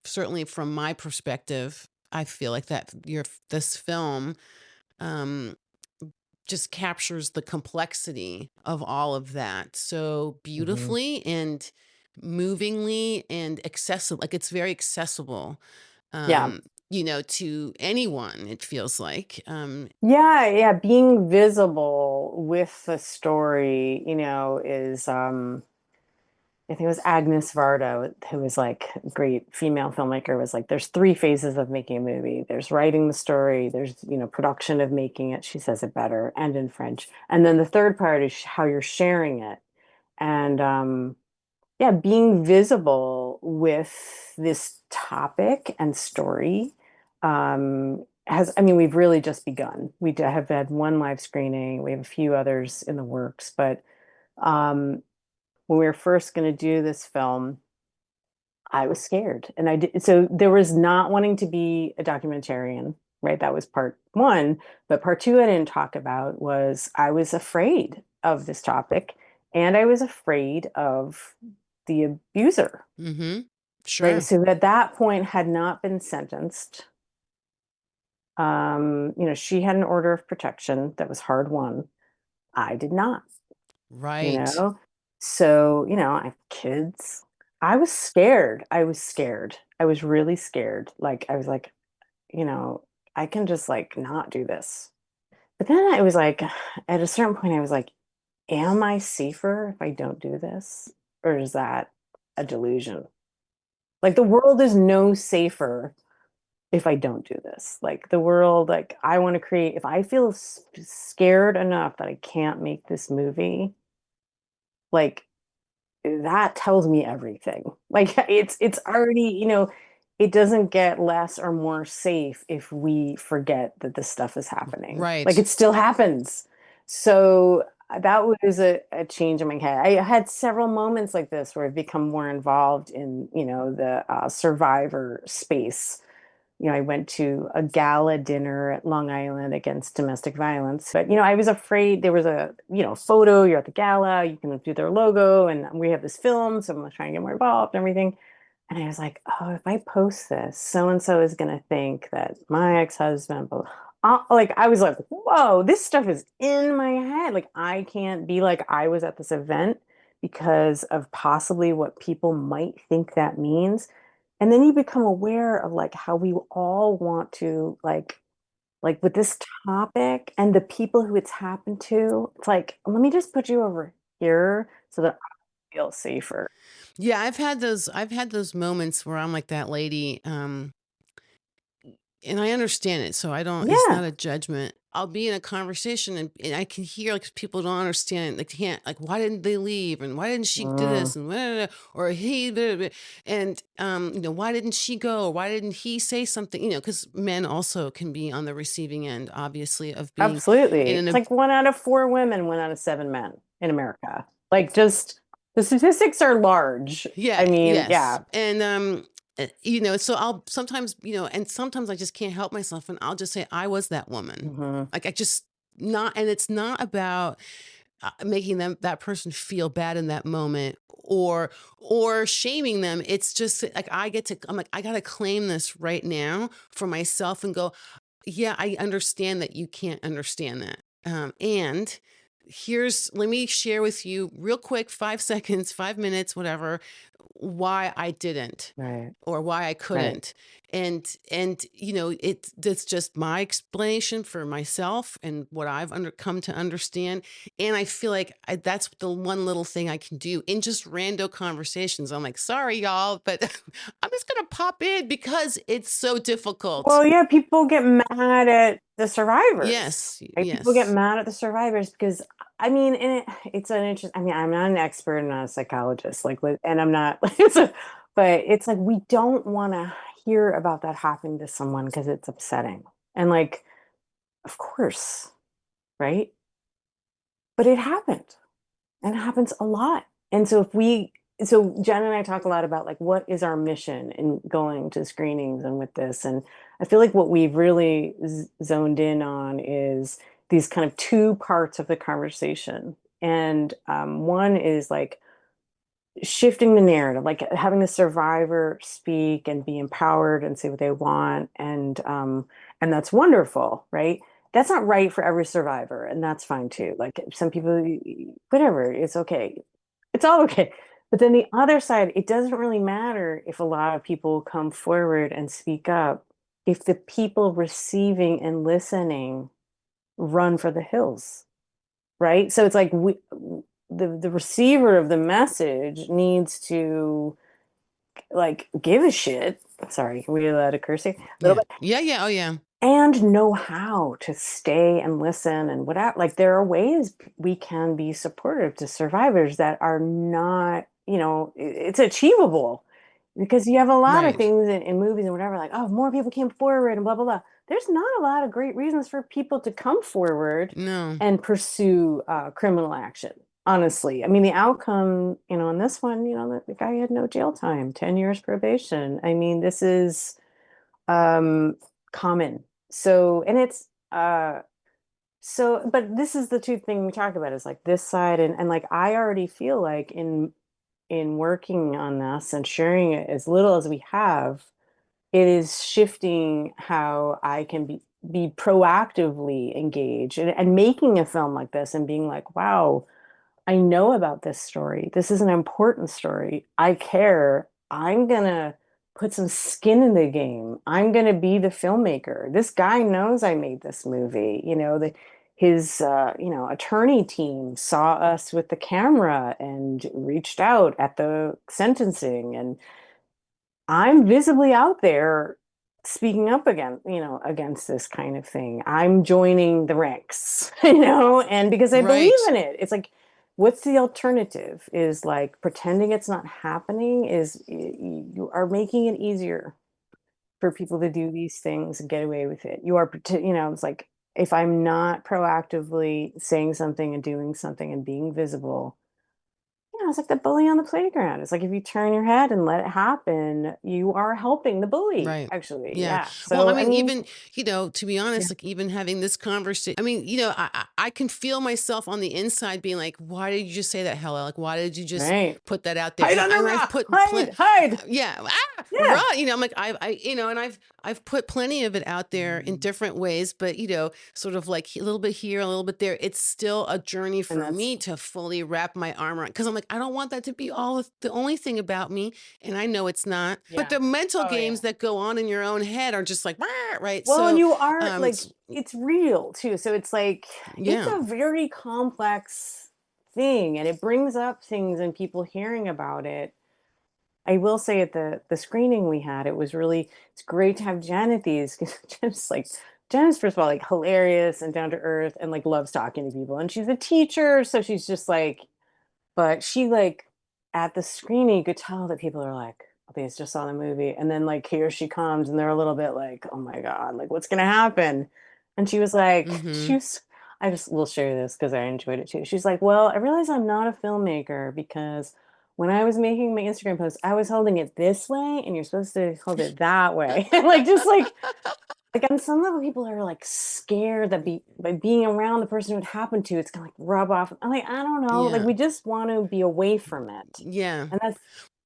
certainly from my perspective, I feel like this film um, just captures the complexity of all of that so Hmm. beautifully and movingly and accessible. Like it's very accessible, Yeah. um, to anyone. It feels like, Yeah, yeah, being visible with the story, is I think it was Agnes Varda, who was like a great female filmmaker, was like, there's three phases of making a movie. There's writing the story, there's, production of making it, she says it better, and in French. And then the third part is how you're sharing it. And yeah, being visible with this topic and story I mean, we've really just begun. Have had one live screening. We have a few others in the works, but um, when we were first going to do this film, I was scared. And I did, so there was not wanting to be a documentarian, right? That was part one. But part two I didn't talk about was I was afraid of this topic and I was afraid of the abuser, mm-hmm, right? sure. So at that point had not been sentenced. She had an order of protection that was hard won. I did not, you Right. know? So, I have kids. I was scared. I was scared. I was really scared. Like, I was like, you know, I can just like not do this. But then I was like, at a certain point, I was like, am I safer if I don't do this? Or is that a delusion? Like, the world is no safer if I don't do this. Like, the world, like, I want to create, if I feel scared enough that I can't make this movie, like, that tells me everything. Like it's already, it doesn't get less or more safe if we forget that this stuff is happening. Like Right. it still happens. So that was a change in my head. I had several moments like this where I've become more involved in, the survivor space. I went to a gala dinner at Long Island against domestic violence. But, I was afraid there was a, photo, you're at the gala, you can do their logo, and we have this film, so I'm trying to get more involved and everything. And I was like, oh, if I post this, so and so is going to think that my ex-husband, like, I was like, whoa, this stuff is in my head. Like, I can't be like I was at this event because of possibly what people might think that means. And then you become aware of like how we all want to like with this topic and the people who it's happened to. It's like, let me just put you over here so that I feel safer. Yeah, I've had those moments where I'm like that lady, and I understand it, so I don't it's Yeah. not a judgment. I'll be in a conversation and I can hear like people don't understand, like can't like why didn't they leave and why didn't she do Mm, this and blah, blah, blah, or he blah, blah, blah, and why didn't she go? Why didn't he say something? Because men also can be on the receiving end, obviously, of being absolutely. in It's an like 1 out of 4 women, 1 out of 7 men in America. Like just the statistics are large. Yeah, I mean, yes. yeah. And so I'll sometimes, and sometimes I just can't help myself and I'll just say I was that woman. Hmm. Like I just not and it's not about making that person feel bad in that moment or shaming them. It's just like I'm like I got to claim this right now for myself and go, yeah, I understand that you can't understand that. And let me share with you real quick, 5 seconds, 5 minutes, whatever, why I didn't Right. or why I Right. couldn't. And that's just my explanation for myself and what I've come to understand. And I feel like that's the one little thing I can do in just rando conversations. I'm like, sorry, y'all, but I'm just gonna pop in because it's so difficult. Well, yeah, people get mad at the survivors. Yes, Right? People get yes, mad at the survivors because I mean, and it's an interest. I mean, I'm not an expert and not a psychologist, like, and I'm not, but it's like we don't want to hear about that happening to someone because it's upsetting. And like, of course, right? But it happened. And it happens a lot. And so so Jen and I talk a lot about like what is our mission in going to screenings and with this. And I feel like what we've really zoned in on is these kind of two parts of the conversation. And one is like shifting the narrative, like having the survivor speak and be empowered and say what they want, and that's wonderful, right? That's not right for every survivor, and that's fine too. Like some people, whatever, it's okay, it's all okay. But then the other side, it doesn't really matter if a lot of people come forward and speak up if the people receiving and listening run for the hills, right? So it's like the receiver of the message needs to like give a shit. Sorry, are we allowed to curse here? A little yeah, bit. yeah, yeah. Oh, yeah, And know how to stay and listen and whatever. Like there are ways we can be supportive to survivors that are not, it's achievable because you have a lot of right. things in movies and whatever, like, oh, more people came forward and blah, blah, blah. There's not a lot of great reasons for people to come forward No, and pursue criminal action. Honestly, I mean, the outcome, in this one, the guy had no jail time, 10 years probation. I mean, this is um, common. So, and it's but this is the two thing we talk about is like this side and like I already feel like in working on this and sharing it as little as we have, it is shifting how I can be proactively engaged and making a film like this and being like, wow, I know about this story. This is an important story. I care. I'm gonna put some skin in the game. I'm gonna be the filmmaker. This guy knows I made this movie. His attorney team saw us with the camera and reached out at the sentencing, and I'm visibly out there speaking up against this kind of thing. I'm joining the ranks, and because I believe right. in it. It's like, what's the alternative? Is like pretending it's not happening is you are making it easier. for people to do these things and get away with it. You are, it's like if I'm not proactively saying something and doing something and being visible, it's like the bully on the playground. It's like if you turn your head and let it happen, you are helping the bully, Right. actually. Yeah. Yeah. Well, I So, I mean, mean, even, to be yeah, honest, like even having this conversation, I mean, I can feel myself on the inside being like, why did you just say that, Hella? Like, why did you just right. put that out there? Hide under And I've rock, put, hide, hide. yeah, Yeah. right. I'm like, and I've put plenty of it out there in Mm. different ways, but, sort of like a little bit here, a little bit there. It's still a journey And for that's, me to fully wrap my arm around. Cause I'm like, I don't want that to be the only thing about me. And I know it's not. But yeah. the mental Oh, games yeah. that go on in your own head are just like, "Rah," right? Well, and So, you are like, it's it's real too. So it's like, it's yeah. a very complex thing and it brings up things and people hearing about it. I will say at the screening we had, it's great to have Jen at these because Jen is first of all like hilarious and down to earth and like loves talking to people. And she's a teacher, so she's just like, but she like at the screening, you could tell that people are like, oh, they just saw the movie. And then like here she comes and they're a little bit like, oh my God, like what's gonna happen? And she was like, Mhm. I just will share this because I enjoyed it too. She's like, well, I realize I'm not a filmmaker because when I was making my Instagram post, I was holding it this way and you're supposed to hold it that way. Like just like on some level, people are like scared that by being around the person who it happened to, it's gonna like rub off. I'm like, I don't know. Like Yeah. we just want to be away from it. Yeah. And that's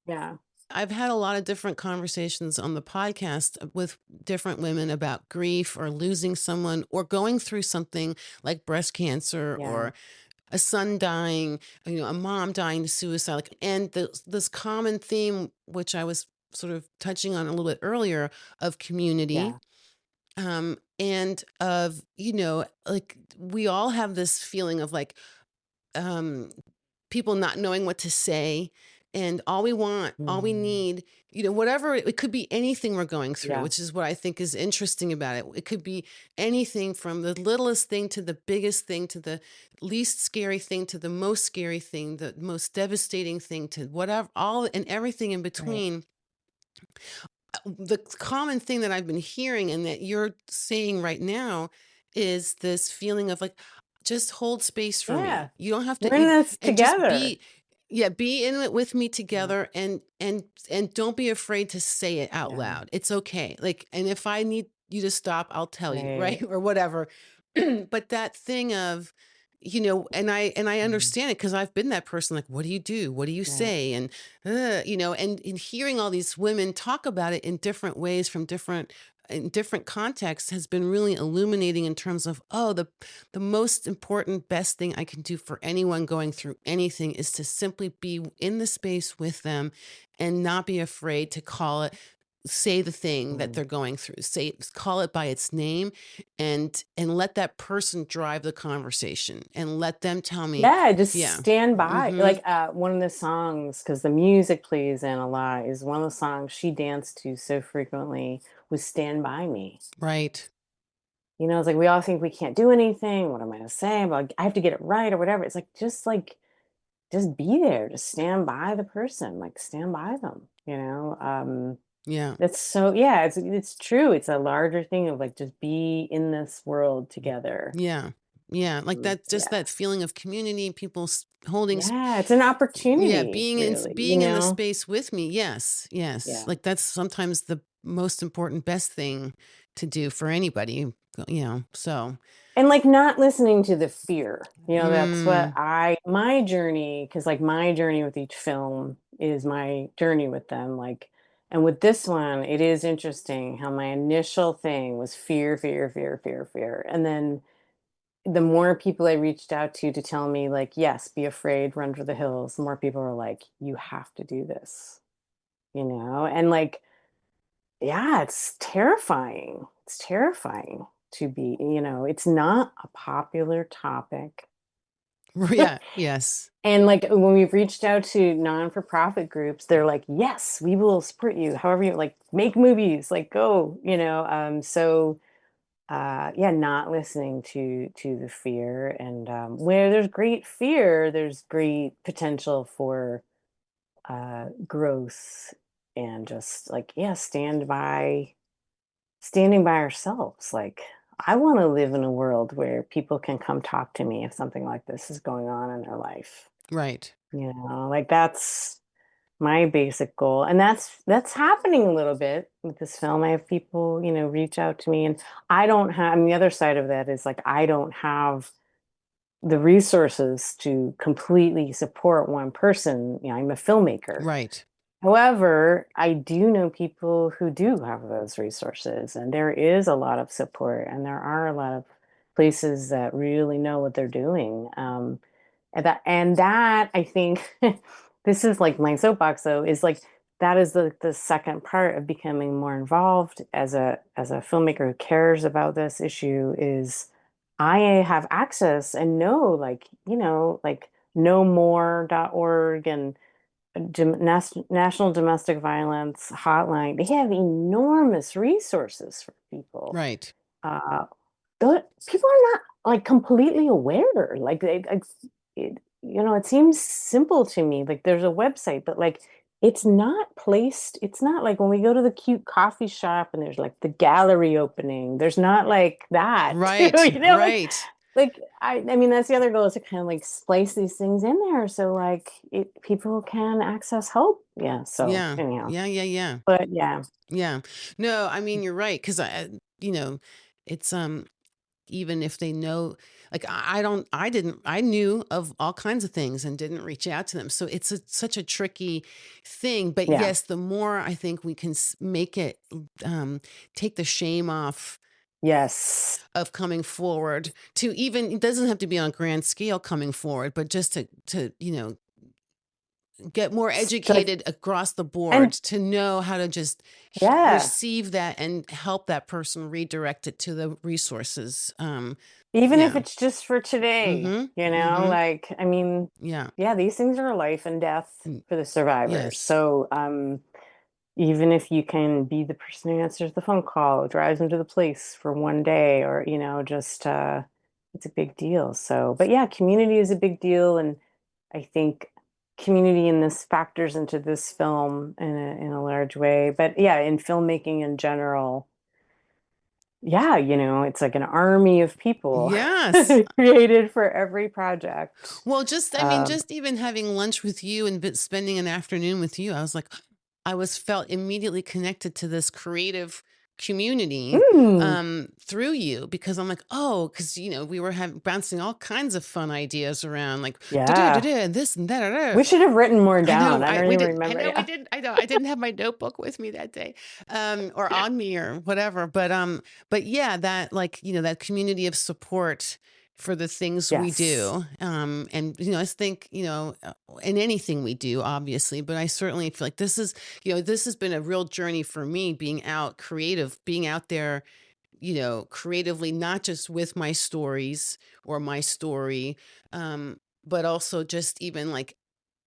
yeah. I've had a lot of different conversations on the podcast with different women about grief or losing someone or going through something like breast cancer Yeah. or a son dying, a mom dying to suicide. And this common theme, which I was sort of touching on a little bit earlier, of community, Yeah. and of, like we all have this feeling of like, um, people not knowing what to say. And all we Mhm. need, whatever it could be anything we're going through, Yeah. which is what I think is interesting about it. It could be anything from the littlest thing to the biggest thing to the least scary thing to the most scary thing, the most devastating thing to whatever, all and everything in Right. between. The common thing that I've been hearing and that you're saying right now is this feeling of like, just hold space for Yeah. me. You don't have We're to, in this and just together. be, yeah, be in it with me Yeah. together, and don't be afraid to say it out Yeah. loud. It's okay. Like, and if I need you to stop, I'll tell you, right? Right. Or whatever. But that thing of, and I Mhm. understand it because I've been that person. Like, what do you do? What do you Right. say? And and in hearing all these women talk about it in different ways from different in different contexts has been really illuminating in terms of, oh, the most important best thing I can do for anyone going through anything is to simply be in the space with them and not be afraid to say the thing that Mhm. they're going through, call it by its name, and let that person drive the conversation and let them tell me, Yeah, just yeah. stand by. Mhm. Like one of the songs, because the music plays in a lot, is one of the songs she danced to so frequently was Stand By Me. Right. It's like we all think we can't do anything. What am I gonna say? But like, I have to get it right or whatever. It's like just be there, just stand by the person, like stand by them. Yeah. That's so yeah, it's true. It's a larger thing of like just be in this world together. Yeah. Yeah, like that, just Yeah. that feeling of community, people holding Yeah, it's an yeah, opportunity, really, being in the space with me. Yes. Yes. Yeah. Like that's sometimes the most important best thing to do for anybody, So, And, like, not listening to the fear, that's what mm, my journey, because like, my journey with each film is my journey with them, like and with this one, it is interesting how my initial thing was fear, fear, fear, fear, fear, and then the more people I reached out to tell me, like, "Yes, be afraid, run for the hills," the more people are like, "You have to do this," And, like, yeah, it's terrifying. It's terrifying to be, it's not a popular topic. yeah, yes. And like when we've reached out to non-for-profit groups, they're like, "Yes, we will support you. However you like make movies, like go." So yeah, not listening to the fear and where there's great fear, there's great potential for growth and just like yeah, stand by. standing by ourselves. Like, I want to live in a world where people can come talk to me if something like this is going on in their life. Right. Like that's my basic goal. And that's happening a little bit with this film. I have people, reach out to me, and I don't have, and the other side of that is like I don't have the resources to completely support one person. I'm a filmmaker. Right. However, I do know people who do have those resources, and there is a lot of support, and there are a lot of places that really know what they're doing. And that I think this is like my soapbox though, is like that is the second part of becoming more involved as a filmmaker who cares about this issue is I have access and know like knowmore.org and National Domestic Violence Hotline. They have enormous resources for people. Right. Uh, People are not like completely aware. Like it seems simple to me. Like there's a website, but like it's not placed. It's not like when we go to the cute coffee shop and there's like the gallery opening. There's not like that too. Right. Like Right. I mean that's the other goal is to kind of like splice these things in there so like people can access help. Yeah. So Yeah. anyhow, Yeah. Yeah. Yeah. but yeah, Yeah. No, I mean, you're right. Cause it's, even if they know, like I don't, I knew of all kinds of things and didn't reach out to them. So it's such a tricky thing. But yeah, yes, the more I think we can make it, take the shame off yes. of coming forward to even, it doesn't have to be on a grand scale coming forward, but just to get more So educated across the board and to know how to just yeah. receive that and help that person redirect it to the resources. Even if Yeah. it's just for today, Mhm. Mhm. like, I mean, Yeah. yeah, these things are life and death Mm, for the survivors. yes. So, even if you can be the person who answers the phone call, drives them to the place for one day, or, just, it's a big deal. So, but yeah, community is a big deal. And I think community in this factors into this film in a large way. But yeah, in filmmaking in general, yeah, it's like an army of people Yes. created for every project. Well, just I mean, Um, just even having lunch with you and spending an afternoon with you, I was like, I was felt immediately connected to this creative community mm, through you because I'm like, oh, because we were bouncing all kinds of fun ideas around, like yeah, and this and that. we should have written more I down. know, I don't we even did. I remember. know we Yeah, did. I know I didn't have my notebook with me that day, or on me or whatever. But yeah, that like that community of support for the things we yes, do, and I think in anything we do, obviously, but I certainly feel like this has been a real journey for me, being out there creatively, not just with my stories or my story, but also just even like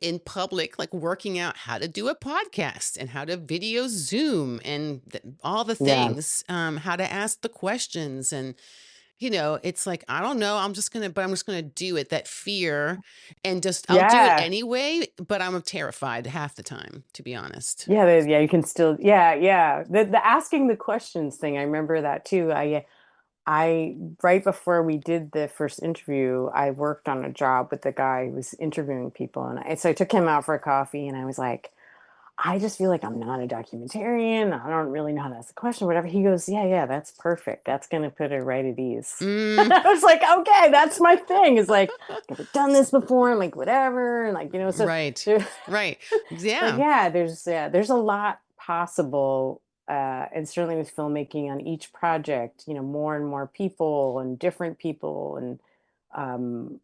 in public, like working out how to do a podcast and how to video Zoom and all the yeah, things, how to ask the questions. And, it's like, I don't know, I'm just going to do it. That fear and I'll do it yeah, anyway, but I'm terrified half the time, to be honest. yeah. Yeah, you can still, yeah, yeah. The asking the questions thing, I remember that too. I right before we did the first interview, I worked on a job with the guy who was interviewing people, and so I took him out for a coffee, and I was like, I just feel like I'm not a documentarian. I don't really know how to ask the question, whatever. He goes, yeah, yeah, that's perfect. That's going to put it right at ease. Mm, I was like, okay, that's my thing. It's like, I've never done this before. I'm like, whatever. And like, so right. there, Right. but Yeah. yeah, there's a lot possible. And certainly with filmmaking on each project, more and more people and different people. And um,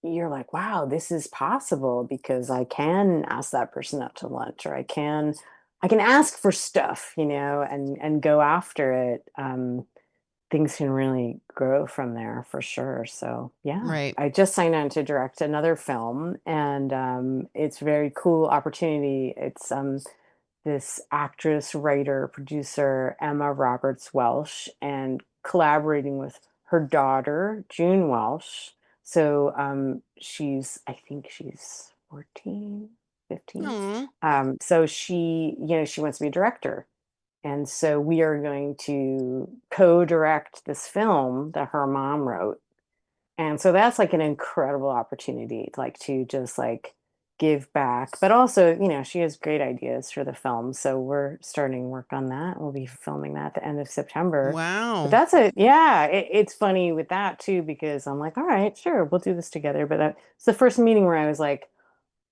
you're like, wow, this is possible because I can ask that person out to lunch, or I can ask for stuff, and go after it. Things can really grow from there for sure. So yeah, Right. I just signed on to direct another film, and it's a very cool opportunity. It's this actress, writer, producer, Emma Roberts Welsh, and collaborating with her daughter, June Welsh. So I think she's 14, 15. Oh, So she wants to be a director. And so we are going to co-direct this film that her mom wrote. And so that's like an incredible opportunity, like to just like give back. But also, she has great ideas for the film. So we're starting work on that. We'll be filming that at the end of September. But Wow. that's it. Yeah, it's funny with that too, because I'm like, all right, sure, we'll do this together. But it's the first meeting where I was like,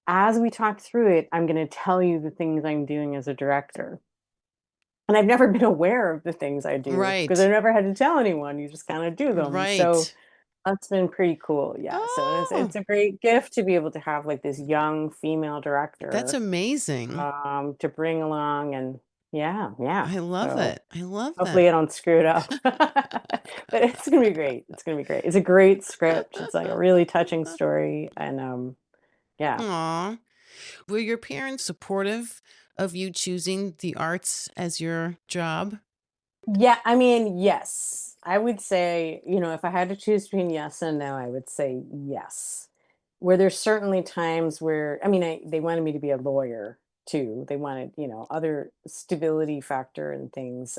as we talk through it, I'm going to tell you the things I'm doing as a director. And I've never been aware of the things I do because Right. I've never had to tell anyone. You just kind of do them. So Right. that's been pretty cool. Yeah. So it's Oh, a great gift to be able to have like this young female that's director amazing. to bring along, and yeah, yeah. I love So it. I love that. hopefully I don't screw it up. But it's gonna be great. It's gonna be great. It's a great script. It's like a really touching story. And yeah. Aw. Were your parents supportive of you choosing the arts as your job? Yeah, I mean, yes. I would say, if I had to choose between yes and no, I would say yes. Where there's certainly times where, I mean, they wanted me to be a lawyer too. They wanted, other stability factor and things.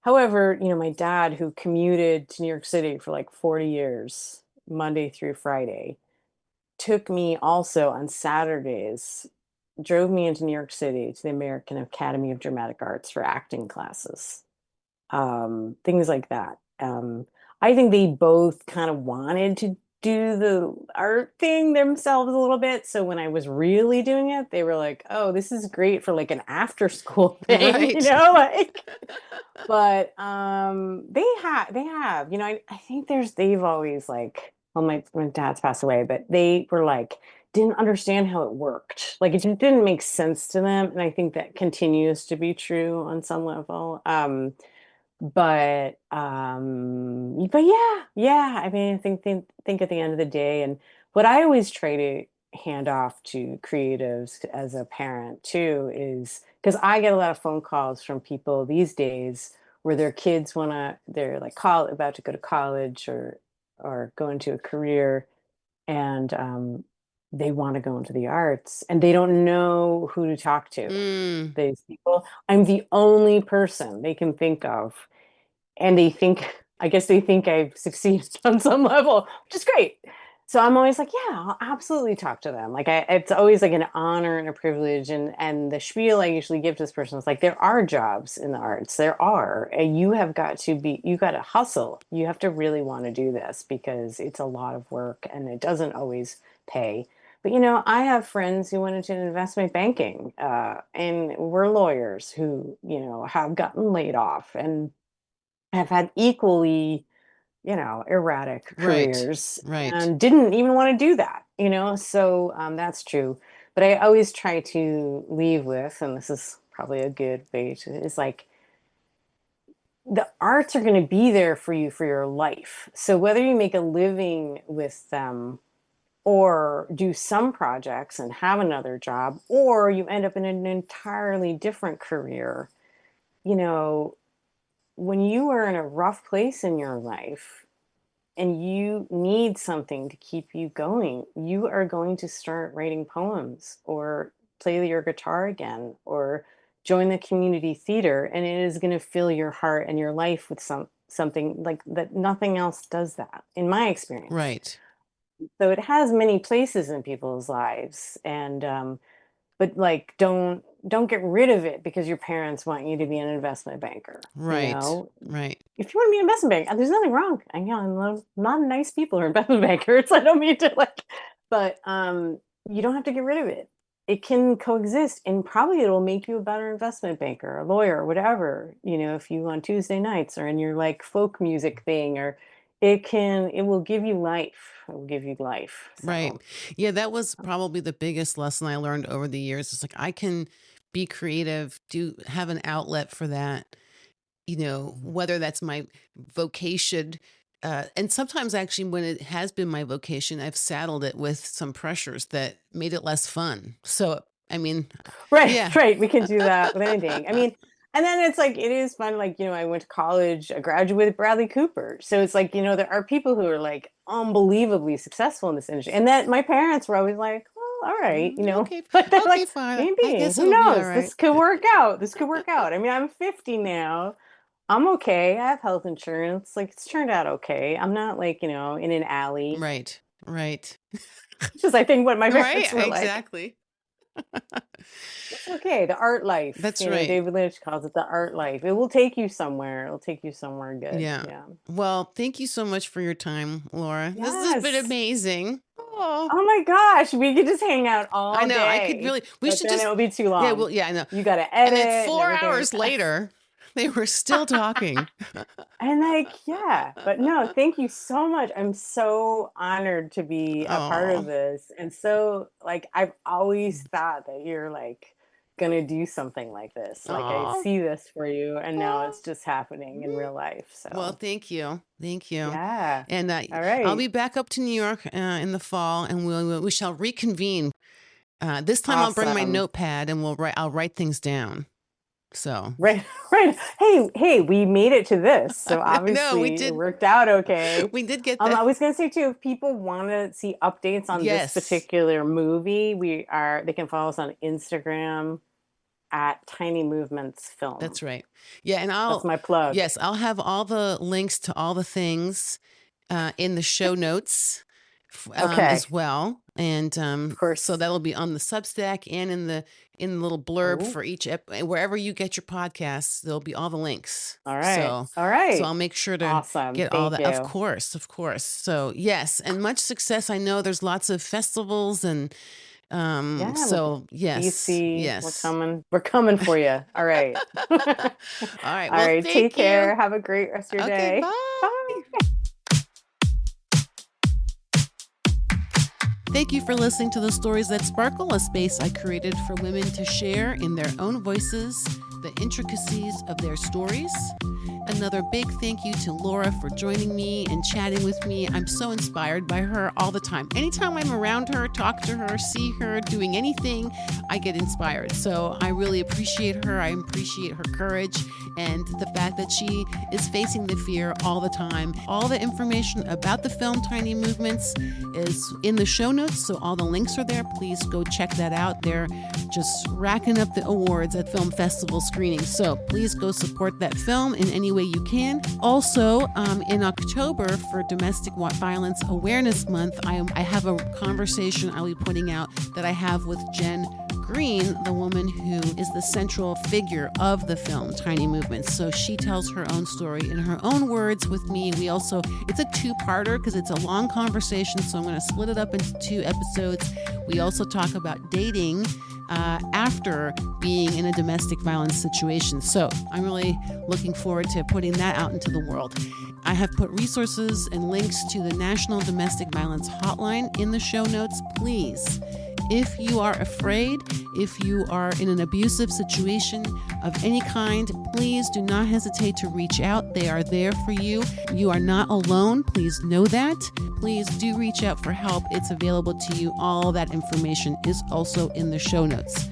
However, my dad, who commuted to New York City for like 40 years, Monday through Friday, took me also on Saturdays, drove me into New York City to the American Academy of Dramatic Arts for acting classes, things like that. I think they both kind of wanted to do the art thing themselves a little bit. So when I was really doing it, they were like, "Oh, this is great for like an after school thing," Right. like. But they have, I think they've always like, well, my dad's passed away, but they were like didn't understand how it worked. Like it just didn't make sense to them, and I think that continues to be true on some level. But yeah, yeah. I mean, I think at the end of the day, and what I always try to hand off to creatives as a parent too is because I get a lot of phone calls from people these days where their kids they're like about to go to college or go into a career, and they want to go into the arts and they don't know who to talk to. Mm, These people, I'm the only person they can think of, and I guess they think I've succeeded on some level, which is great. So I'm always like, yeah, I'll absolutely talk to them. Like it's always like an honor and a privilege. And the spiel I usually give to this person is like, there are jobs in the arts. There are. And you got to hustle. You have to really want to do this because it's a lot of work and it doesn't always pay. But I have friends who went into investment banking, and we're lawyers who, have gotten laid off and have had equally, erratic right. careers Right. and didn't even want to do that, so that's true. But I always try to leave with, and this is probably a good way to, is like the arts are going to be there for you for your life. So whether you make a living with them or do some projects and have another job, or you end up in an entirely different career, you know, when you are in a rough place in your life and you need something to keep you going, you are going to start writing poems or play your guitar again or join the community theater, and it is going to fill your heart and your life with something like that. Nothing else does that in my experience. Right. So it has many places in people's lives, and but like don't get rid of it because your parents want you to be an investment banker, Right. Right. if you want to be an investment bank, there's nothing wrong. I know a lot of nice people are investment bankers. I don't mean to like, but you don't have to get rid of it. It can coexist, and probably it'll make you a better investment banker, a lawyer, whatever. If you on Tuesday nights or in your like folk music thing, or it will give you life. It will give you life. Right. So Yeah, that was probably the biggest lesson I learned over the years. It's like I can be creative, do have an outlet for that, whether that's my vocation. And sometimes actually when it has been my vocation, I've saddled it with some pressures that made it less fun. So, I mean, right, yeah. right. We can do that with anything. I mean, and then it's like it is fun. Like, I went to college, I graduated with Bradley Cooper. So it's like, there are people who are like unbelievably successful in this industry. And that my parents were always like, all right, Okay, but they're okay, like, fine. I maybe, guess who it'll be all knows? right. This could work out. This could work out. I mean, I'm 50 now. I'm okay. I have health insurance. Like, it's turned out okay. I'm not like, in an alley, Right, right, which is, I think, what my right. parents were like. Exactly. It's okay. The art life, That's right. David Lynch calls it the art life. It will take you somewhere. It'll take you somewhere good. Yeah. Yeah. Well, thank you so much for your time, Laura. This has been Yes. amazing. Oh, Oh my gosh, we could just hang out I all know. I could day, really, we but should then just, it'll be too yeah, long. well, yeah, I know. You got to And then edit and 4 hours everything. later, they were still talking. And like, yeah, but no, thank you so much. I'm so honored to be a part of Oh, this. And so, like, I've always thought that you're like gonna do something like this. Like, I oh, see this for you, and now oh. it's just happening in real life. Well, So, thank you. Thank you. yeah. And All I'll be right. back up to New York in the fall, and we shall reconvene. This time I'll bring my Awesome. notepad, and I'll write things down. So Right, right. Hey, we made it to this, so no, we obviously it did. worked out okay. We did get that. I was gonna say too, if people want to see updates on this Yes, particular movie, they can follow us on Instagram at Tiny Movements Film. that's right. Yeah, and That's my plug. I'll have all the links to all the things in the show notes Okay, as well, and of so course. that'll be on the Substack and in the little blurb Oh, for each wherever you get your podcasts. There'll be all the links. all right, all right. I'll make sure to Awesome. get all Thank that. Of you. course, of course. So yes, and much success. I know there's lots of festivals and Yeah, so yes, DC, we're yes. coming. We're coming for you. All right. All All right. Well, right. Take thank you. care. Have a great rest of your Okay, day. bye. Bye. Thank you for listening to The Stories That Sparkle, a space I created for women to share in their own voices the intricacies of their stories. Another big thank you to Laura for joining me and chatting with me. I'm so inspired by her all the time. Anytime I'm around her, talk to her, see her doing anything, I get inspired. So I really appreciate her. I appreciate her courage and the fact that she is facing the fear all the time. All the information about the film Tiny Movements is in the show notes, so all the links are there. Please go check that out. They're just racking up the awards at film festival screenings. So please go support that film in any way you can. Also, in October for Domestic Violence Awareness Month, I have a conversation I'll be putting out that I have with Jen Green, the woman who is the central figure of the film Tiny Movements. So she tells her own story in her own words with me. It's a two-parter because it's a long conversation, so I'm going to split it up into 2 episodes. We also talk about dating after being in a domestic violence situation. So I'm really looking forward to putting that out into the world. I have put resources and links to the National Domestic Violence Hotline in the show notes. Please, if you are afraid, if you are in an abusive situation of any kind, please do not hesitate to reach out. They are there for you. You are not alone. Please know that. Please do reach out for help. It's available to you. All that information is also in the show notes.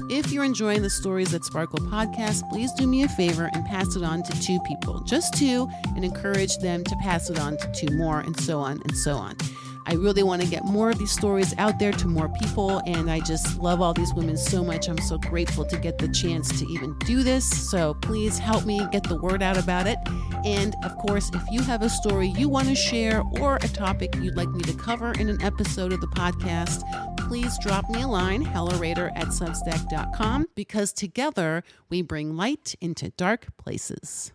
If you're enjoying the Stories That Sparkle podcast, please do me a favor and pass it on to 2 people, just 2, and encourage them to pass it on to 2 more, and so on and so on. I really want to get more of these stories out there to more people, and I just love all these women so much. I'm so grateful to get the chance to even do this. So please help me get the word out about it. And of course, if you have a story you want to share or a topic you'd like me to cover in an episode of the podcast, please drop me a line, hellarator@substack.com, because together we bring light into dark places.